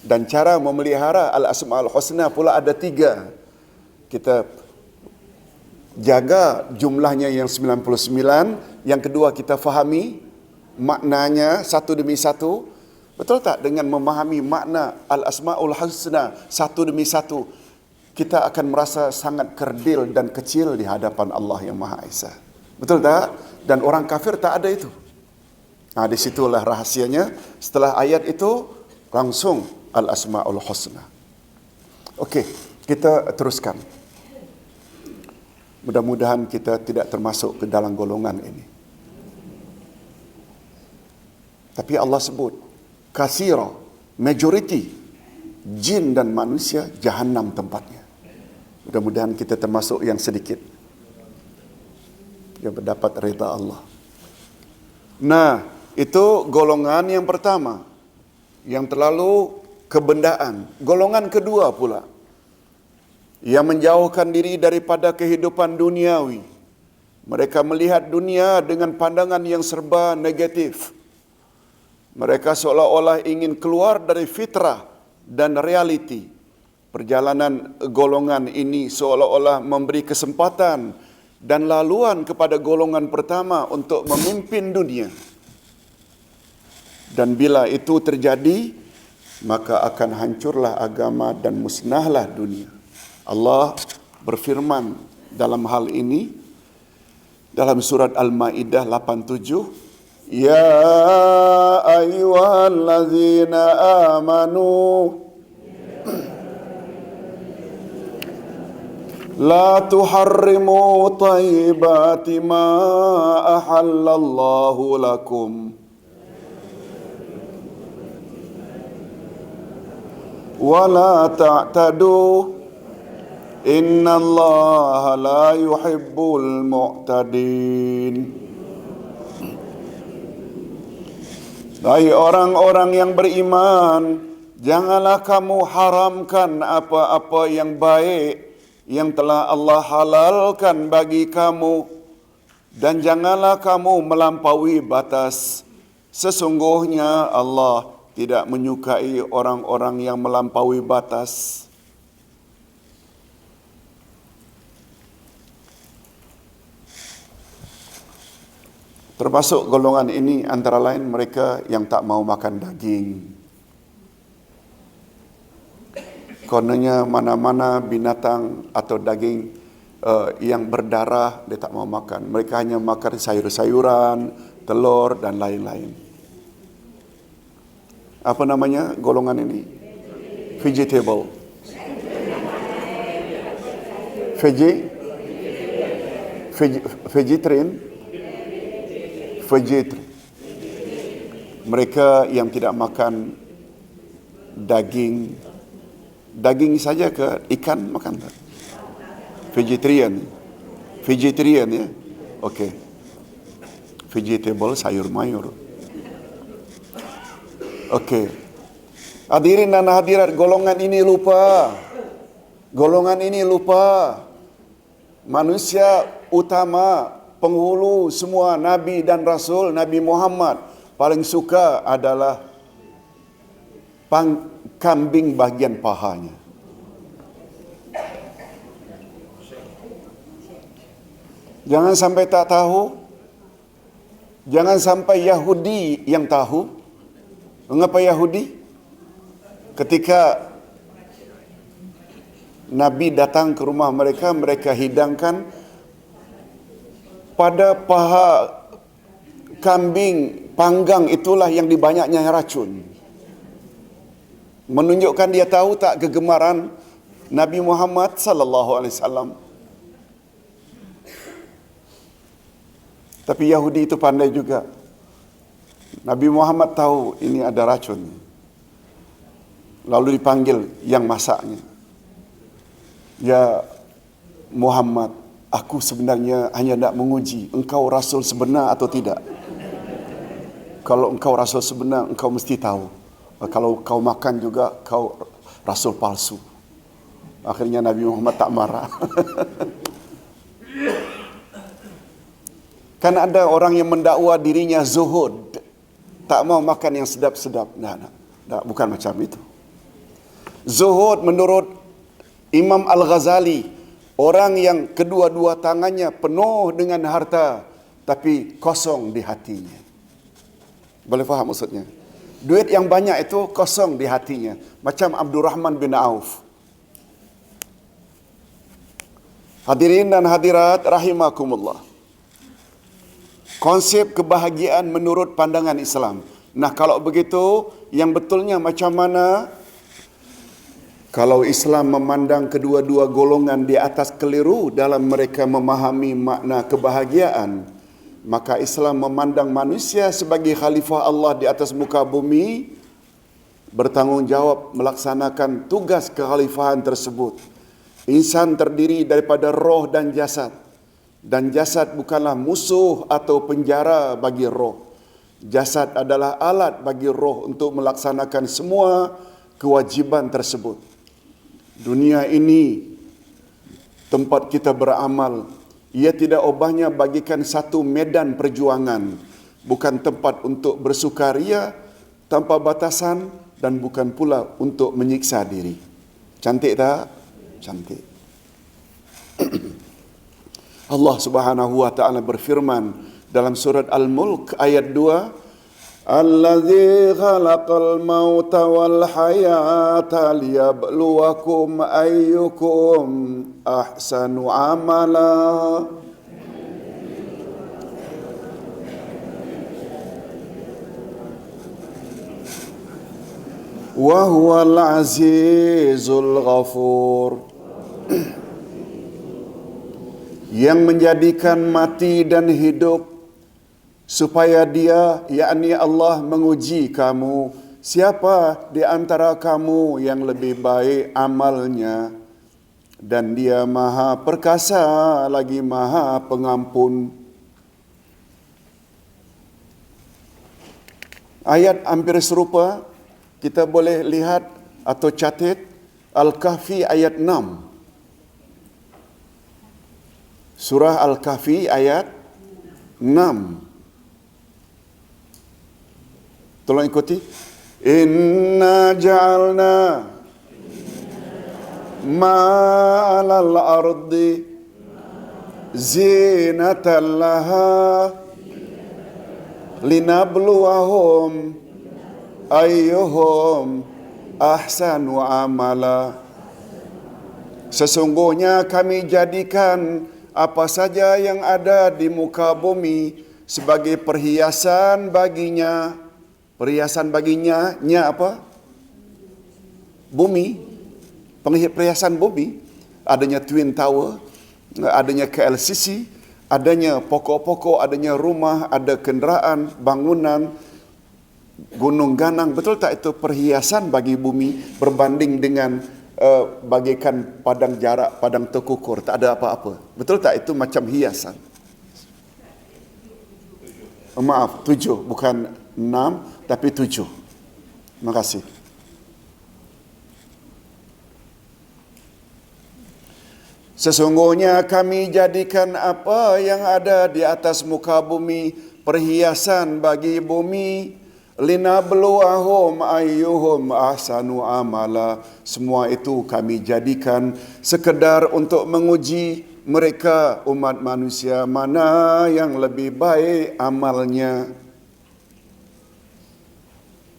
Dan cara memelihara al-asma'ul husna pula ada 3. Kita jaga jumlahnya yang 99. Yang kedua, kita fahami maknanya satu demi satu. Betul tak? Dengan memahami makna al-asma'ul husna satu demi satu, kita akan merasa sangat kerdil dan kecil di hadapan Allah yang Maha Esa. Betul tak? Dan orang kafir tak ada itu. Nah, di situlah rahasianya. Setelah ayat itu, langsung al-asma'ul husna. Okey, kita teruskan. Mudah-mudahan kita tidak termasuk ke dalam golongan ini. Tapi Allah sebut, kasira, majority, jin dan manusia, Jahannam tempatnya. Mudah-mudahan kita termasuk yang sedikit yang mendapat redha Allah. Nah, itu golongan yang pertama, yang terlalu kebendaan. Golongan kedua pula, yang menjauhkan diri daripada kehidupan duniawi. Mereka melihat dunia dengan pandangan yang serba negatif. Mereka seolah-olah ingin keluar dari fitrah dan realiti. Perjalanan golongan ini seolah-olah memberi kesempatan dan laluan kepada golongan pertama untuk memimpin dunia. Dan bila itu terjadi, maka akan hancurlah agama dan musnahlah dunia. Allah berfirman dalam hal ini dalam surat Al-Maidah 87, Ya ayyuhallazina amanu la tuharrimu tayyibati ma ahallallahu lakum wa la ta'tadu innallaha la yuhibbul mu'tadin. Hai orang-orang yang beriman, janganlah kamu haramkan apa-apa yang baik yang telah Allah halalkan bagi kamu, dan janganlah kamu melampaui batas. Sesungguhnya Allah tidak menyukai orang-orang yang melampaui batas. Termasuk golongan ini antara lain mereka yang tak mau makan daging. Kononnya mana-mana binatang atau daging yang berdarah dia tak mau makan. Mereka hanya makan sayur-sayuran, telur dan lain-lain. Apa namanya golongan ini? Vegetable. Vegetarian. Mereka yang tidak makan daging saja ke ikan makan tak? Vegetarian ya. Okey. Vegetable, sayur mayur. Okey. Hadirin dan hadirat, golongan ini lupa. Manusia utama, penghulu semua Nabi dan Rasul, Nabi Muhammad paling suka adalah kambing bagian pahanya. Jangan sampai tak tahu. Jangan sampai Yahudi yang tahu. Mengapa Yahudi? Ketika Nabi datang ke rumah mereka, mereka hidangkan pada paha kambing panggang itulah yang dibanyaknya racun. Menunjukkan dia tahu tak kegemaran Nabi Muhammad sallallahu alaihi wasallam. Tapi Yahudi itu pandai juga. Nabi Muhammad tahu ini ada racun. Lalu dipanggil yang masaknya. Ya Muhammad, aku sebenarnya hanya nak menguji engkau rasul sebenar atau tidak. Kalau engkau rasul sebenar, engkau mesti tahu. Kalau kau makan juga, kau rasul palsu. Akhirnya Nabi Muhammad tak marah. Kan ada orang yang mendakwa dirinya zuhud, tak mau makan yang sedap-sedap. Nah, bukan macam itu. Zuhud menurut Imam Al-Ghazali, orang yang kedua-dua tangannya penuh dengan harta tapi kosong di hatinya. Boleh faham maksudnya? Duit yang banyak itu kosong di hatinya. Macam Abdurrahman bin Auf. Hadirin dan hadirat rahimakumullah. Konsep kebahagiaan menurut pandangan Islam. Nah, kalau begitu, yang betulnya macam mana? Kalau Islam memandang kedua-dua golongan di atas keliru dalam mereka memahami makna kebahagiaan, maka Islam memandang manusia sebagai khalifah Allah di atas muka bumi, bertanggungjawab melaksanakan tugas kekhalifahan tersebut. Insan terdiri daripada roh dan jasad. Dan jasad bukanlah musuh atau penjara bagi roh. Jasad adalah alat bagi roh untuk melaksanakan semua kewajiban tersebut. Dunia ini tempat kita beramal. Ia tidak ubahnya bagikan satu medan perjuangan. Bukan tempat untuk bersukaria tanpa batasan dan bukan pula untuk menyiksa diri. Cantik tak? Cantik. Allah Subhanahu wa taala berfirman dalam surat Al-Mulk ayat 2, Allazi khalaqal mauta wal hayata liyabluwakum ayyukum ahsanu amala. Wa huwal azizul ghafur. Yang menjadikan mati dan hidup supaya dia, yakni Allah, menguji kamu, siapa di antara kamu yang lebih baik amalnya, dan dia maha perkasa lagi maha pengampun. Ayat hampir serupa kita boleh lihat atau catat Al-Kahfi ayat 6. Surah Al-Kahfi ayat 6. Tolong ikuti. Inna ja'alna ma'alal ardi zinatan laha linabluwahum ayyuhum ahsanu amala. Sesungguhnya kami jadikan apa saja yang ada di muka bumi sebagai perhiasan baginya. Perhiasan baginya, apa? Bumi. Perhiasan bumi. Adanya Twin Tower, adanya KLCC, adanya pokok-pokok, adanya rumah, ada kenderaan, bangunan, gunung ganang. Betul tak itu perhiasan bagi bumi berbanding dengan bagaikan padang jarak, padang terkukur, tak ada apa-apa. Betul tak itu macam hiasan? Maaf, 7, bukan 6, tapi 7. Terima kasih. Sesungguhnya kami jadikan apa yang ada di atas muka bumi perhiasan bagi bumi, linabluwahum ayyuhum ahsanu amala. Semua itu kami jadikan sekedar untuk menguji mereka umat manusia mana yang lebih baik amalnya.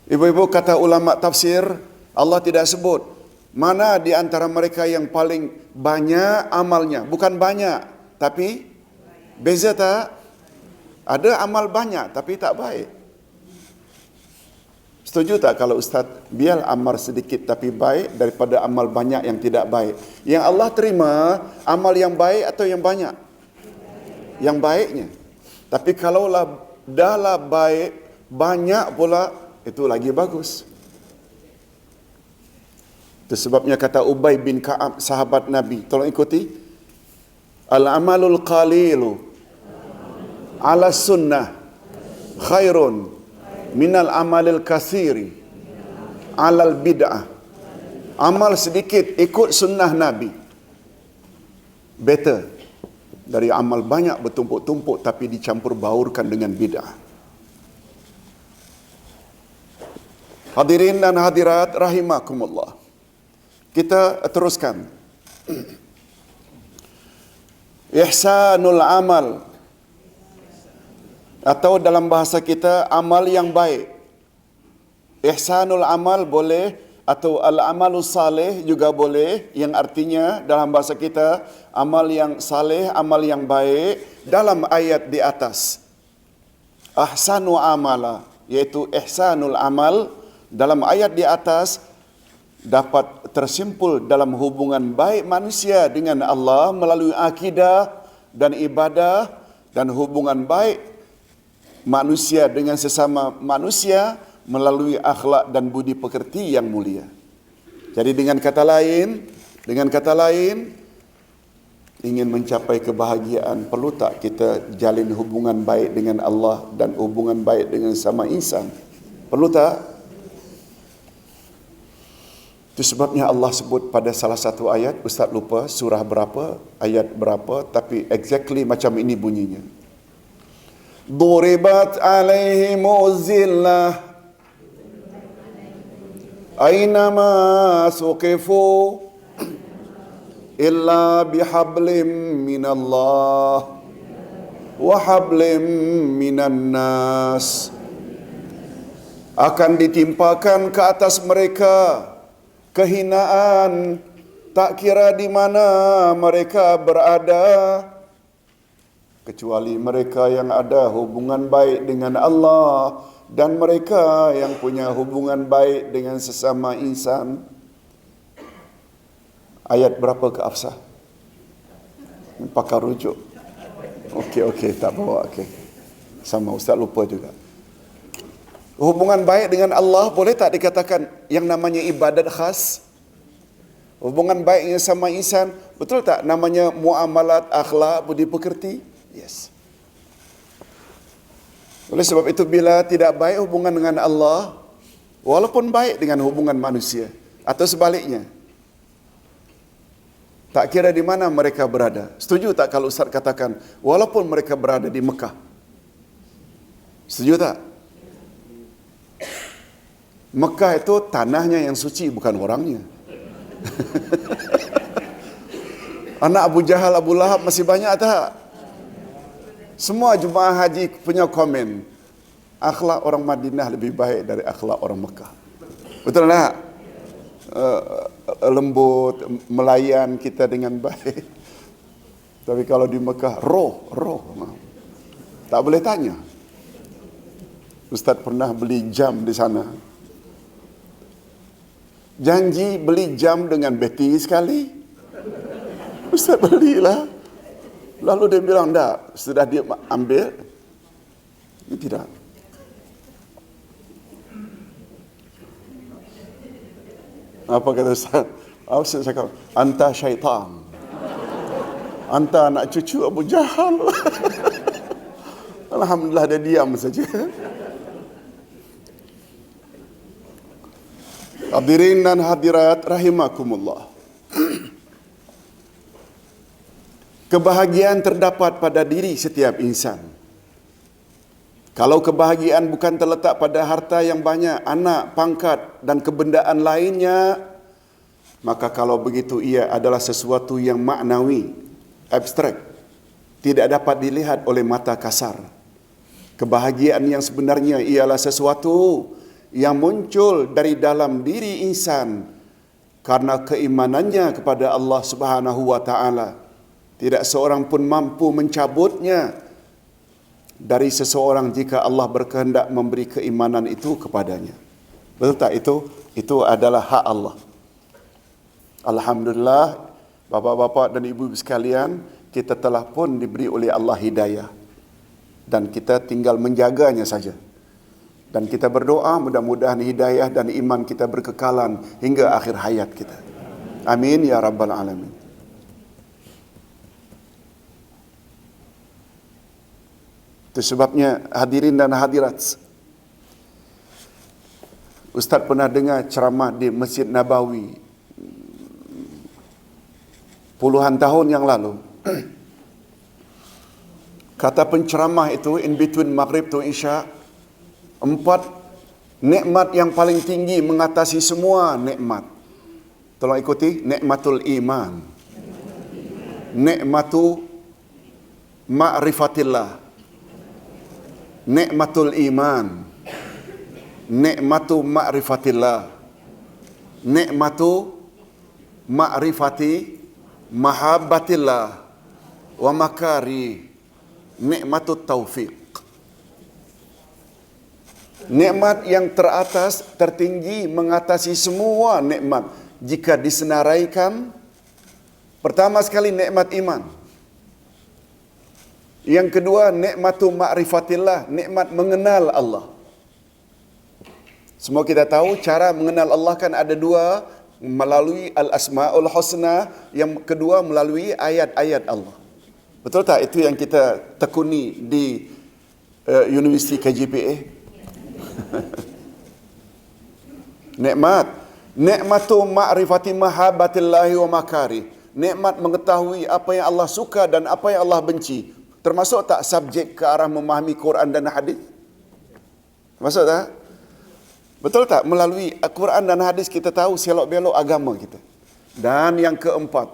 Ibu-ibu, kata ulama tafsir, Allah tidak sebut mana di antara mereka yang paling banyak amalnya. Bukan banyak, tapi beza tak? Ada amal banyak tapi tak baik. Setuju tak kalau Ustaz, biar amal sedikit tapi baik daripada amal banyak yang tidak baik? Yang Allah terima amal yang baik atau yang banyak? Yang baiknya. Tapi kalaulah dahlah baik, banyak pula, itu lagi bagus. Itu sebabnya kata Ubay bin Ka'ab, sahabat Nabi, tolong ikuti. Al-amalul qalilu ala sunnah khairun minal amalil kathiri alal bid'ah. Amal sedikit ikut sunnah Nabi better dari amal banyak bertumpuk-tumpuk tapi dicampur baurkan dengan bid'ah. Hadirin dan hadirat rahimakumullah. Kita teruskan. Ihsanul amal, atau dalam bahasa kita amal yang baik. Ihsanul amal boleh, atau al-amalus saleh juga boleh, yang artinya dalam bahasa kita amal yang saleh, amal yang baik. Dalam ayat di atas, ahsanu amala, yaitu ihsanul amal, dalam ayat di atas dapat tersimpul dalam hubungan baik manusia dengan Allah melalui akidah dan ibadah, dan hubungan baik manusia dengan sesama manusia melalui akhlak dan budi pekerti yang mulia. Jadi dengan kata lain, ingin mencapai kebahagiaan, perlu tak kita jalin hubungan baik dengan Allah dan hubungan baik dengan sesama insan? Perlu tak? Itu sebabnya Allah sebut pada salah satu ayat, Ustaz lupa surah berapa, ayat berapa, tapi exactly macam ini bunyinya. Duribat alaihimuz zillah aynama suqifu illa bihablim minallah wa hablim minan nas. Akan ditimpakan ke atas mereka kehinaan, tak kira di mana mereka berada, kecuali mereka yang ada hubungan baik dengan Allah dan mereka yang punya hubungan baik dengan sesama insan. Ayat berapa ke Afsah? Pakar rujuk. Okey, tak bawa. Okey. Sama Ustaz lupa juga. Hubungan baik dengan Allah boleh tak dikatakan yang namanya ibadat khas? Hubungan baik dengan sama insan, betul tak namanya muamalat, akhlak, budi pekerti? Yes. Oleh sebab itu bila tidak baik hubungan dengan Allah, walaupun baik dengan hubungan manusia, atau sebaliknya, tak kira di mana mereka berada. Setuju tak kalau Ustaz katakan walaupun mereka berada di Mekah? Setuju tak? Mekah itu tanahnya yang suci, bukan orangnya. Anak Abu Jahal, Abu Lahab masih banyak tak? Semua jemaah haji punya komen, akhlak orang Madinah lebih baik dari akhlak orang Mekah. Betul tak? Lembut, melayan kita dengan baik. Tapi kalau di Mekah, roh. Tak boleh tanya. Ustaz pernah beli jam di sana. Janji beli jam dengan bateri sekali. Ustaz belilah. Lalu dia bilang, tak. Sudah dia ambil. Ini tidak. Apa kata Ustaz? Ustaz cakap, anta syaitan. Anta anak cucu Abu Jahal. Alhamdulillah dia diam saja. Hadirin dan hadirat rahimakumullah. Kebahagiaan terdapat pada diri setiap insan. Kalau kebahagiaan bukan terletak pada harta yang banyak, anak, pangkat dan kebendaan lainnya, maka kalau begitu ia adalah sesuatu yang maknawi, abstrak, tidak dapat dilihat oleh mata kasar. Kebahagiaan yang sebenarnya ialah sesuatu yang muncul dari dalam diri insan karena keimanannya kepada Allah Subhanahu wa taala. Tidak seorang pun mampu mencabutnya dari seseorang jika Allah berkehendak memberi keimanan itu kepadanya. Betul tak itu? Itu adalah hak Allah. Alhamdulillah, bapa-bapa dan ibu-ibu sekalian, kita telah pun diberi oleh Allah hidayah. Dan kita tinggal menjaganya saja. Dan kita berdoa mudah-mudahan hidayah dan iman kita berkekalan hingga akhir hayat kita. Amin ya rabbal alamin. Itu sebabnya hadirin dan hadirat, Ustaz pernah dengar ceramah di Masjid Nabawi puluhan tahun yang lalu. Kata penceramah itu, in between maghrib to isya, 4 nikmat yang paling tinggi mengatasi semua nikmat. Tolong ikuti, nikmatul iman, nikmatu ma'rifatillah, nikmatul iman, nikmatu ma'rifatillah, nikmatu ma'rifati mahabbatillah wa makari, nikmatut taufiq. Nikmat yang teratas, tertinggi, mengatasi semua nikmat jika disenaraikan. Pertama sekali nikmat iman. Yang kedua nikmatu ma'rifatillah, nikmat mengenal Allah. Semua kita tahu cara mengenal Allah kan ada 2, melalui al-asma'ul husna, yang kedua melalui ayat-ayat Allah. Betul tak itu yang kita tekuni di Universiti KJPA? Nikmatu ma'rifati mahabbatillahi wa makari, nikmat mengetahui apa yang Allah suka dan apa yang Allah benci. Termasuk tak subjek ke arah memahami Quran dan hadis? Termasuk tak? Betul tak? Melalui Quran dan hadis kita tahu selok-belok agama kita. Dan yang keempat,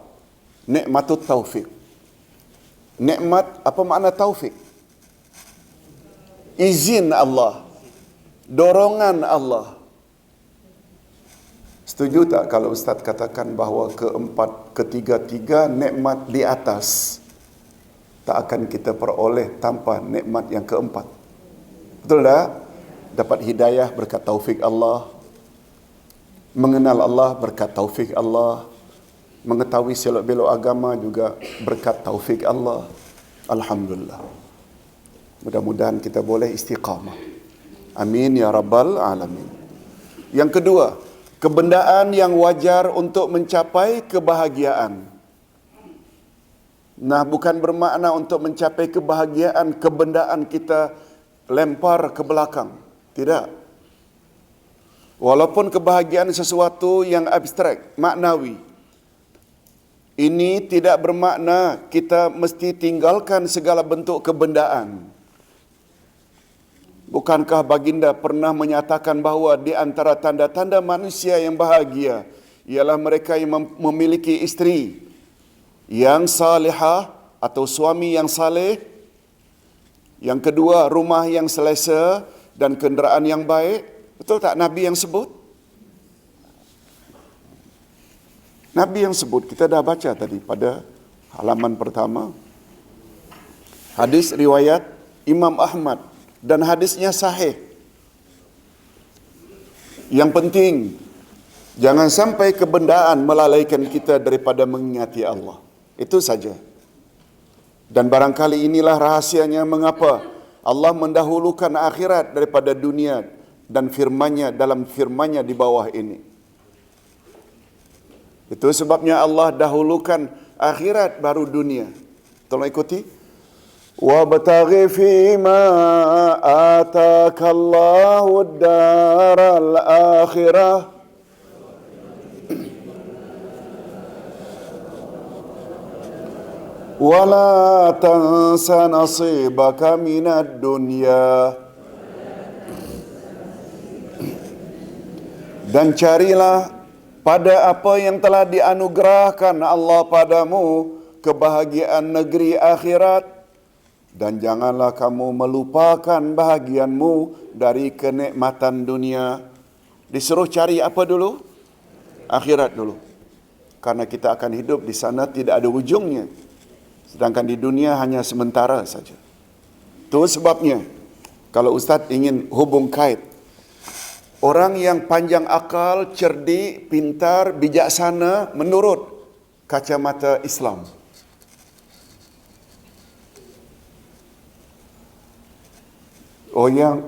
nikmatut taufiq. Nikmat, apa makna taufik? Izin Allah, dorongan Allah. Setuju tak kalau Ustaz katakan bahawa ketiga-tiga nikmat di atas tak akan kita peroleh tanpa nikmat yang keempat? Betul tak? Dapat hidayah berkat taufik Allah, mengenal Allah berkat taufik Allah, mengetahui selok-belok agama juga berkat taufik Allah. Alhamdulillah. Mudah-mudahan kita boleh istiqamah. Amin ya rabbal alamin. Yang kedua, kebendaan yang wajar untuk mencapai kebahagiaan. Nah, bukan bermakna untuk mencapai kebahagiaan kebendaan kita lempar ke belakang. Tidak. Walaupun kebahagiaan sesuatu yang abstrak, maknawi, ini tidak bermakna kita mesti tinggalkan segala bentuk kebendaan. Bukankah baginda pernah menyatakan bahawa di antara tanda-tanda manusia yang bahagia ialah mereka yang memiliki isteri yang salihah atau suami yang saleh, yang kedua rumah yang selesa dan kenderaan yang baik? Betul tak Nabi yang sebut? Nabi yang sebut, kita dah baca tadi pada halaman pertama. Hadis riwayat Imam Ahmad dan hadisnya sahih. Yang penting, jangan sampai kebendaan melalaikan kita daripada mengingati Allah. Itu saja. Dan barangkali inilah rahasianya mengapa Allah mendahulukan akhirat daripada dunia dan firman-Nya dalam firman-Nya di bawah ini. Itu sebabnya Allah dahulukan akhirat baru dunia. Tolong ikuti. وَابْتَغِ فِيمَا آتَاكَ اللَّهُ الدَّارَ الْآخِرَةَ وَلَا تَنْسَ نَصِيبَكَ مِنَ الدُّنْيَا. Dan carilah pada apa yang telah dianugerahkan Allah padamu kebahagiaan negeri akhirat, dan janganlah kamu melupakan bahagianmu dari kenikmatan dunia. Disuruh cari apa dulu? Akhirat dulu. Karena kita akan hidup di sana tidak ada ujungnya. Sedangkan di dunia hanya sementara saja. Itu sebabnya kalau Ustaz ingin hubung kait, orang yang panjang akal, cerdik, pintar, bijaksana menurut kacamata Islam,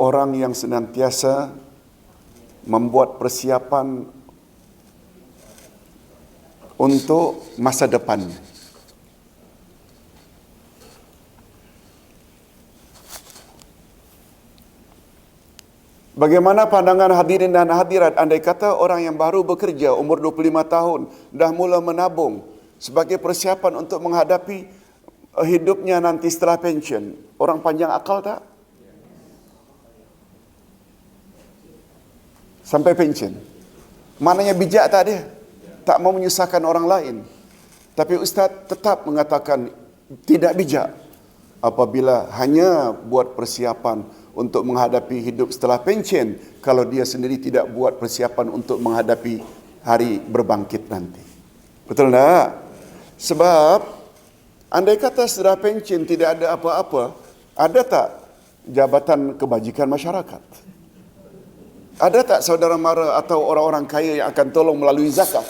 orang yang senantiasa membuat persiapan untuk masa depan. Bagaimana pandangan hadirin dan hadirat andai kata orang yang baru bekerja umur 25 tahun dah mula menabung sebagai persiapan untuk menghadapi hidupnya nanti setelah pension, orang panjang akal tak? Sampai pension. Maknanya bijak tak dia? Tak mau menyusahkan orang lain. Tapi Ustaz tetap mengatakan tidak bijak apabila hanya buat persiapan untuk menghadapi hidup setelah pension, kalau dia sendiri tidak buat persiapan untuk menghadapi hari berbangkit nanti. Betul tak? Sebab andai kata setelah pension tidak ada apa-apa, ada tak jabatan kebajikan masyarakat? Ada tak saudara mara atau orang-orang kaya yang akan tolong melalui zakat?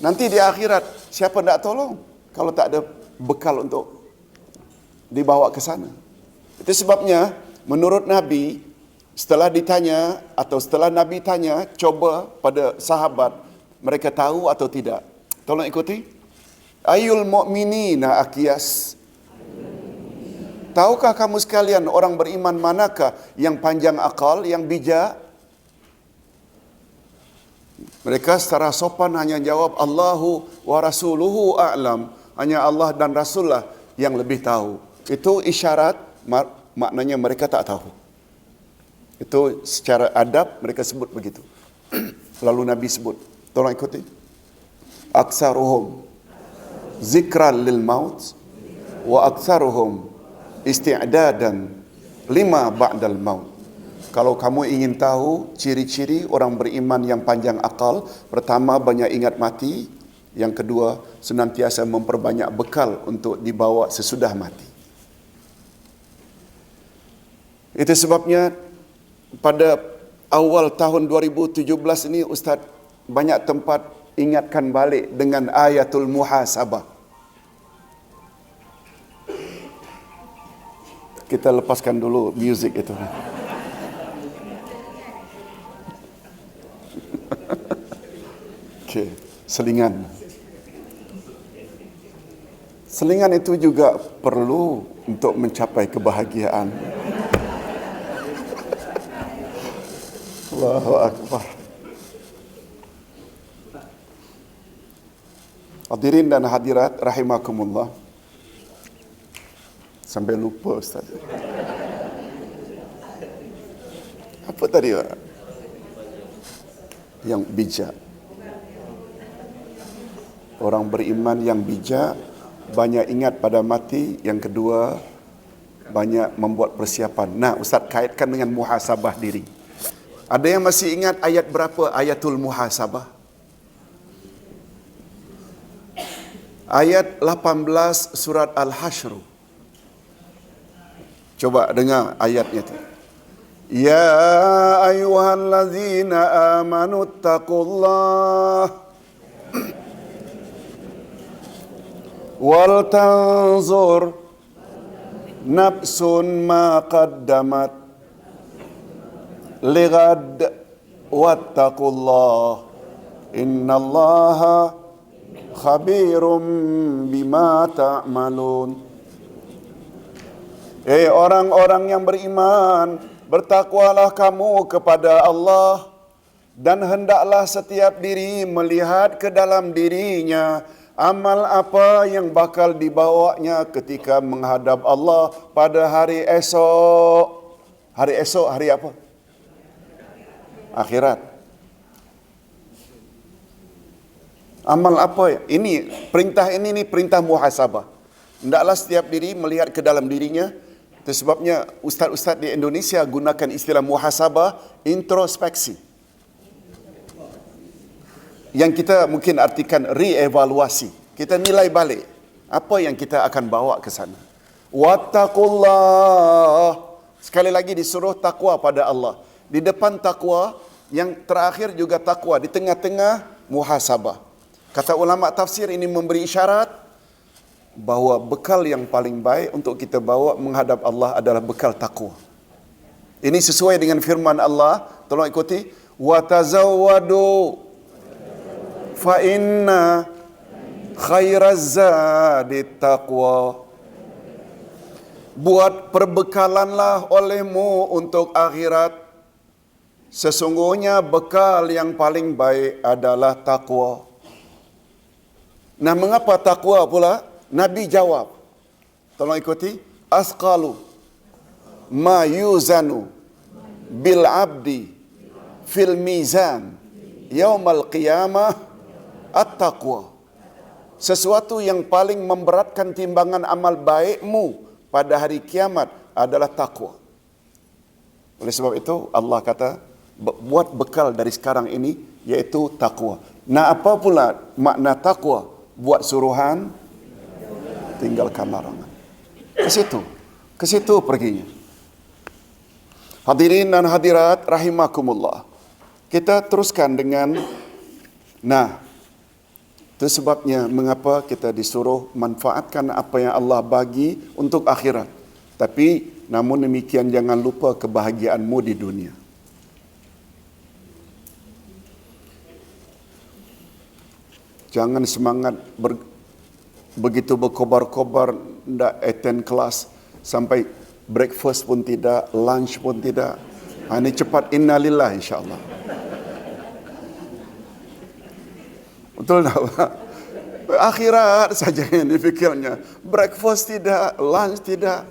Nanti di akhirat, siapa nak tolong kalau tak ada bekal untuk dibawa ke sana? Itu sebabnya, menurut Nabi, setelah ditanya atau setelah Nabi tanya, coba pada sahabat, mereka tahu atau tidak? Tolong ikuti. Ayul mu'minina aqyas. Tahukah kamu sekalian orang beriman manakah yang panjang akal, yang bijak? Mereka secara sopan hanya jawab Allahu wa rasuluhu a'lam. Hanya Allah dan Rasulullah yang lebih tahu. Itu isyarat, maknanya mereka tak tahu. Itu secara adab mereka sebut begitu. Lalu Nabi sebut, tolong ikuti. Aksaruhum zikran lil maut wa aksaruhum isti'dadan lima ba'dal maut. Kalau kamu ingin tahu ciri-ciri orang beriman yang panjang akal, pertama banyak ingat mati, yang kedua senantiasa memperbanyak bekal untuk dibawa sesudah mati. Itu sebabnya pada awal tahun 2017 ini Ustaz banyak tempat ingatkan balik dengan ayatul muhasabah. Kita lepaskan dulu muzik itu. Okey, selingan. Selingan itu juga perlu untuk mencapai kebahagiaan. Allahu Akbar. Hadirin dan hadirat rahimakumullah. Sampai lupa Ustaz. Apa tadi Pak? Yang bijak. Orang beriman yang bijak banyak ingat pada mati. Yang kedua, banyak membuat persiapan. Nah, Ustaz kaitkan dengan muhasabah diri. Ada yang masih ingat ayat berapa ayatul muhasabah? Ayat 18 surat Al-Hashr. Coba dengar ayatnya tu. Ya ayyuhallazina amanu taqullah wal tanzur nafsun ma qaddamat lighad wattaqullah innallaha khabirum bima ta'malun. Orang-orang yang beriman, bertakwalah kamu kepada Allah dan hendaklah setiap diri melihat ke dalam dirinya amal apa yang bakal dibawanya ketika menghadap Allah pada hari esok. Hari esok hari apa? Akhirat. Amal apa? Ini perintah ini perintah muhasabah. Hendaklah setiap diri melihat ke dalam dirinya. Itu sebabnya ustaz-ustaz di Indonesia gunakan istilah muhasabah, introspeksi. Yang kita mungkin artikan reevaluasi. Kita nilai balik apa yang kita akan bawa ke sana. Wattaqullah. Sekali lagi disuruh takwa pada Allah. Di depan takwa, yang terakhir juga takwa, di tengah-tengah muhasabah. Kata ulama tafsir ini memberi isyarat bahawa bekal yang paling baik untuk kita bawa menghadap Allah adalah bekal takwa. Ini sesuai dengan firman Allah. Tolong ikuti. Wa tazawwadu fa inna khairaz zadi taqwa. Buat perbekalanlah olehmu untuk akhirat. Sesungguhnya bekal yang paling baik adalah takwa. Nah, mengapa takwa pula? Nabi jawab, tolong ikuti, asqalu ma yuzanu bil abdi fil mizan yaumal qiyamah at-taqwa. Sesuatu yang paling memberatkan timbangan amal baikmu pada hari kiamat adalah takwa. Oleh sebab itu Allah kata, buat bekal dari sekarang ini, yaitu takwa. Nah, apa pula makna takwa? Buat suruhan, tinggalkan larangan. Ke situ perginya. Hadirin dan hadirat rahimakumullah. Kita teruskan dengan, itu sebabnya mengapa kita disuruh manfaatkan apa yang Allah bagi untuk akhirat. Tapi namun demikian jangan lupa kebahagiaanmu di dunia. Jangan semangat begitu berkobar-kobar, tidak attend kelas, sampai breakfast pun tidak, lunch pun tidak. Ini cepat innalillah insyaAllah. Betul tak Pak? Akhirat saja yang difikirnya. Breakfast tidak, lunch tidak.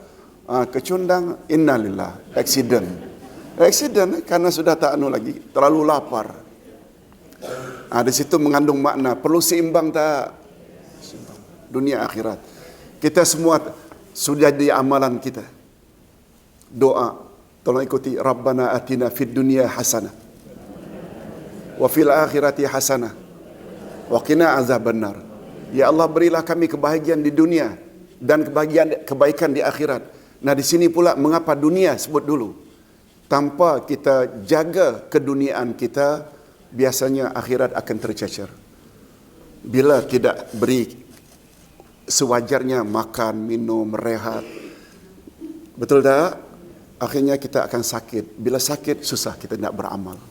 Kecundang, innalillah. Accident karena sudah tak lagi, terlalu lapar. Di situ mengandung makna, perlu seimbang tak? Dunia akhirat. Kita semua sudah di amalan kita. Doa, tolong ikuti, Rabbana atina fid dunya hasanah wa fil akhirati hasanah wa qina azabannar. Ya Allah, berilah kami kebahagiaan di dunia dan kebaikan di akhirat. Nah, di sini pula mengapa dunia sebut dulu. Tanpa kita jaga keduniaan kita, biasanya akhirat akan tercecer. Bila tidak beri sewajarnya makan, minum, rehat, betul tak? Akhirnya kita akan sakit. Bila sakit, susah kita nak beramal.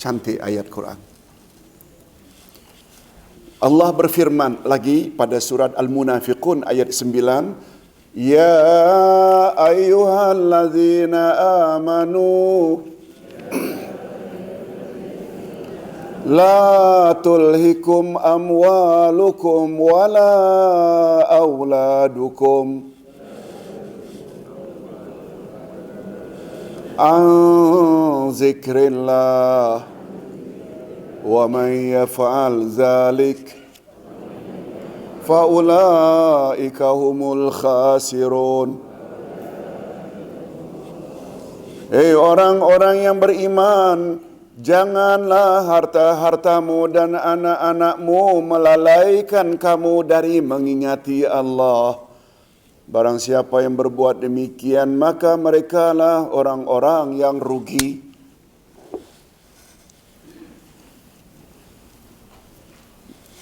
Cantik ayat Quran. Allah berfirman lagi pada surat Al-Munafiqun ayat 9, Ya ayyuhallazina amanu la tulhikum amwalukum wala auladukum an zikrillah wa man yaf'al zalik faulaika humul khasirun. Hei orang-orang yang beriman, janganlah harta-hartamu dan anak-anakmu melalaikan kamu dari mengingati Allah. Barang siapa yang berbuat demikian, maka merekalah orang-orang yang rugi.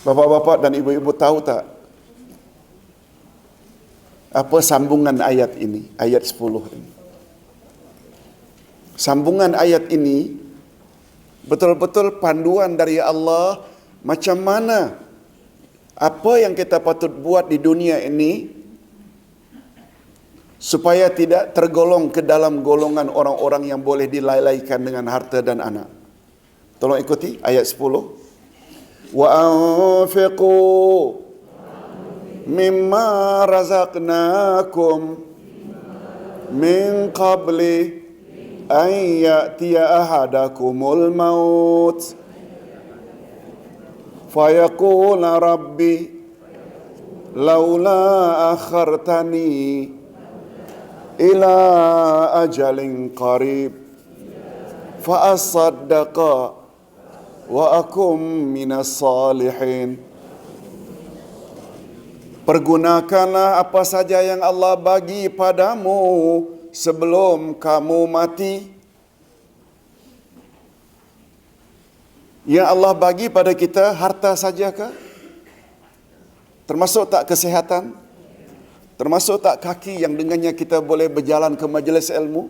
Bapak-bapak dan ibu-ibu tahu tak apa sambungan ayat ini, ayat 10 ini? Sambungan ayat ini betul-betul panduan dari Allah macam mana, apa yang kita patut buat di dunia ini supaya tidak tergolong ke dalam golongan orang-orang yang boleh dilalaikan dengan harta dan anak. Tolong ikuti ayat 10. Wa anfiqu mimma razaqnakum min qabli an ya'tiya ahadakumul maut fayaqula rabbi laula akhartani ila ajalin qarib fa asaddaqa wa akum minas salihin. Pergunakanlah apa saja yang Allah bagi padamu sebelum kamu mati. Yang Allah bagi pada kita harta sajakah? Termasuk tak kesihatan? Termasuk tak kaki yang dengannya kita boleh berjalan ke majlis ilmu?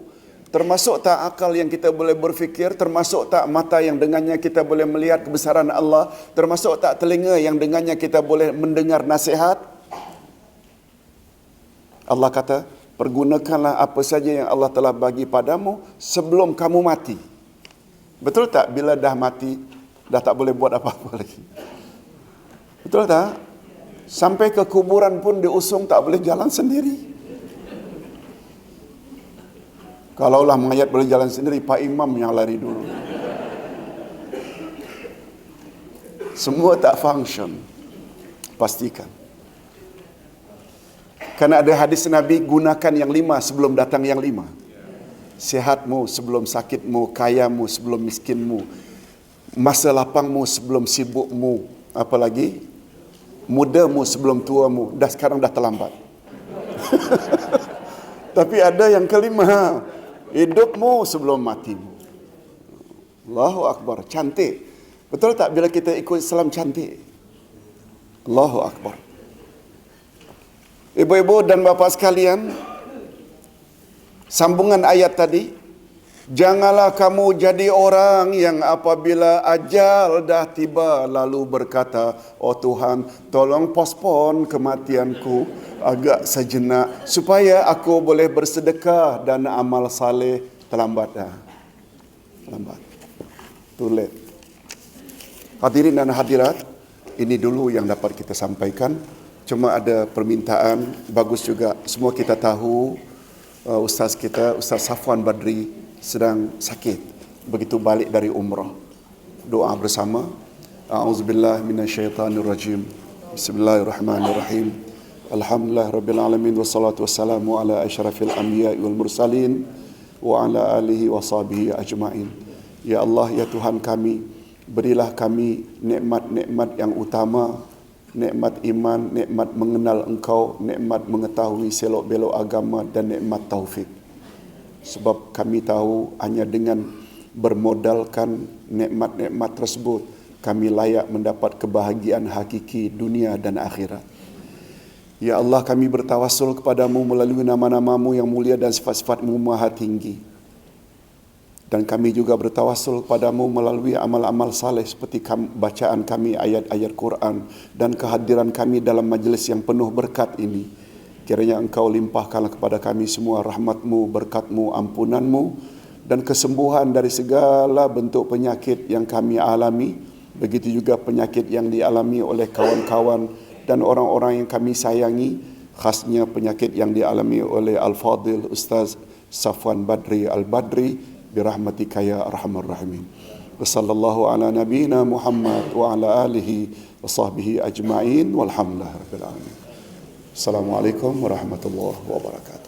Termasuk tak akal yang kita boleh berfikir? Termasuk tak mata yang dengannya kita boleh melihat kebesaran Allah? Termasuk tak telinga yang dengannya kita boleh mendengar nasihat? Allah kata, pergunakanlah apa saja yang Allah telah bagi padamu sebelum kamu mati. Betul tak? Bila dah mati, dah tak boleh buat apa-apa lagi. Betul tak? Sampai ke kuburan pun diusung tak boleh jalan sendiri. Kalaulah mayat boleh jalan sendiri, Pak Imam yang lari dulu. Semua tak function. Pastikan. Karena ada hadis Nabi, gunakan yang 5 sebelum datang yang 5. Sihatmu sebelum sakitmu, kayamu sebelum miskinmu, masa lapangmu sebelum sibukmu, apalagi mudamu sebelum tuamu. Dah sekarang dah terlambat. Tapi ada yang kelima, hidupmu sebelum matimu. Allahu Akbar, cantik. Betul tak bila kita ikut Islam cantik? Allahu Akbar. Ibu-ibu dan bapa sekalian, sambungan ayat tadi, janganlah kamu jadi orang yang apabila ajal dah tiba lalu berkata, oh Tuhan, tolong pospon kematianku agak sejenak supaya aku boleh bersedekah dan amal saleh. Terlambat dah. Terlambat. Too late. Hadirin dan hadirat, ini dulu yang dapat kita sampaikan. Cuma ada permintaan, bagus juga semua kita tahu Ustaz kita, Ustaz Safwan Badri sedang sakit begitu balik dari umrah. Doa bersama. A'udzubillahi minasyaitanirrajim. Bismillahirrahmanirrahim. Alhamdulillah rabbil alamin wassalatu wassalamu ala asyrafil anbiya'i wal mursalin wa ala alihi wa sahbihi ajma'in. Ya Allah, ya Tuhan kami, berilah kami nikmat-nikmat yang utama, nikmat iman, nikmat mengenal Engkau, nikmat mengetahui selok-belok agama dan nikmat taufik. Sebab kami tahu hanya dengan bermodalkan nikmat-nikmat tersebut kami layak mendapat kebahagiaan hakiki dunia dan akhirat. Ya Allah, kami bertawassul kepadamu melalui nama-namamu yang mulia dan sifat-sifatmu maha tinggi. Dan kami juga bertawassul kepadamu melalui amal-amal saleh seperti bacaan kami ayat-ayat Quran dan kehadiran kami dalam majlis yang penuh berkat ini. Kiranya Engkau limpahkanlah kepada kami semua rahmatmu, berkatmu, ampunanmu dan kesembuhan dari segala bentuk penyakit yang kami alami. Begitu juga penyakit yang dialami oleh kawan-kawan dan orang-orang yang kami sayangi, khasnya penyakit yang dialami oleh Al-Fadil Ustaz Safwan Badri Al-Badri, birahmatika ya arhamar rahimin. Wassallallahu ala nabiyyina Muhammad wa ala alihi wa sahbihi ajma'in walhamdulillah rabbil alamin. Assalamualaikum warahmatullahi wabarakatuh.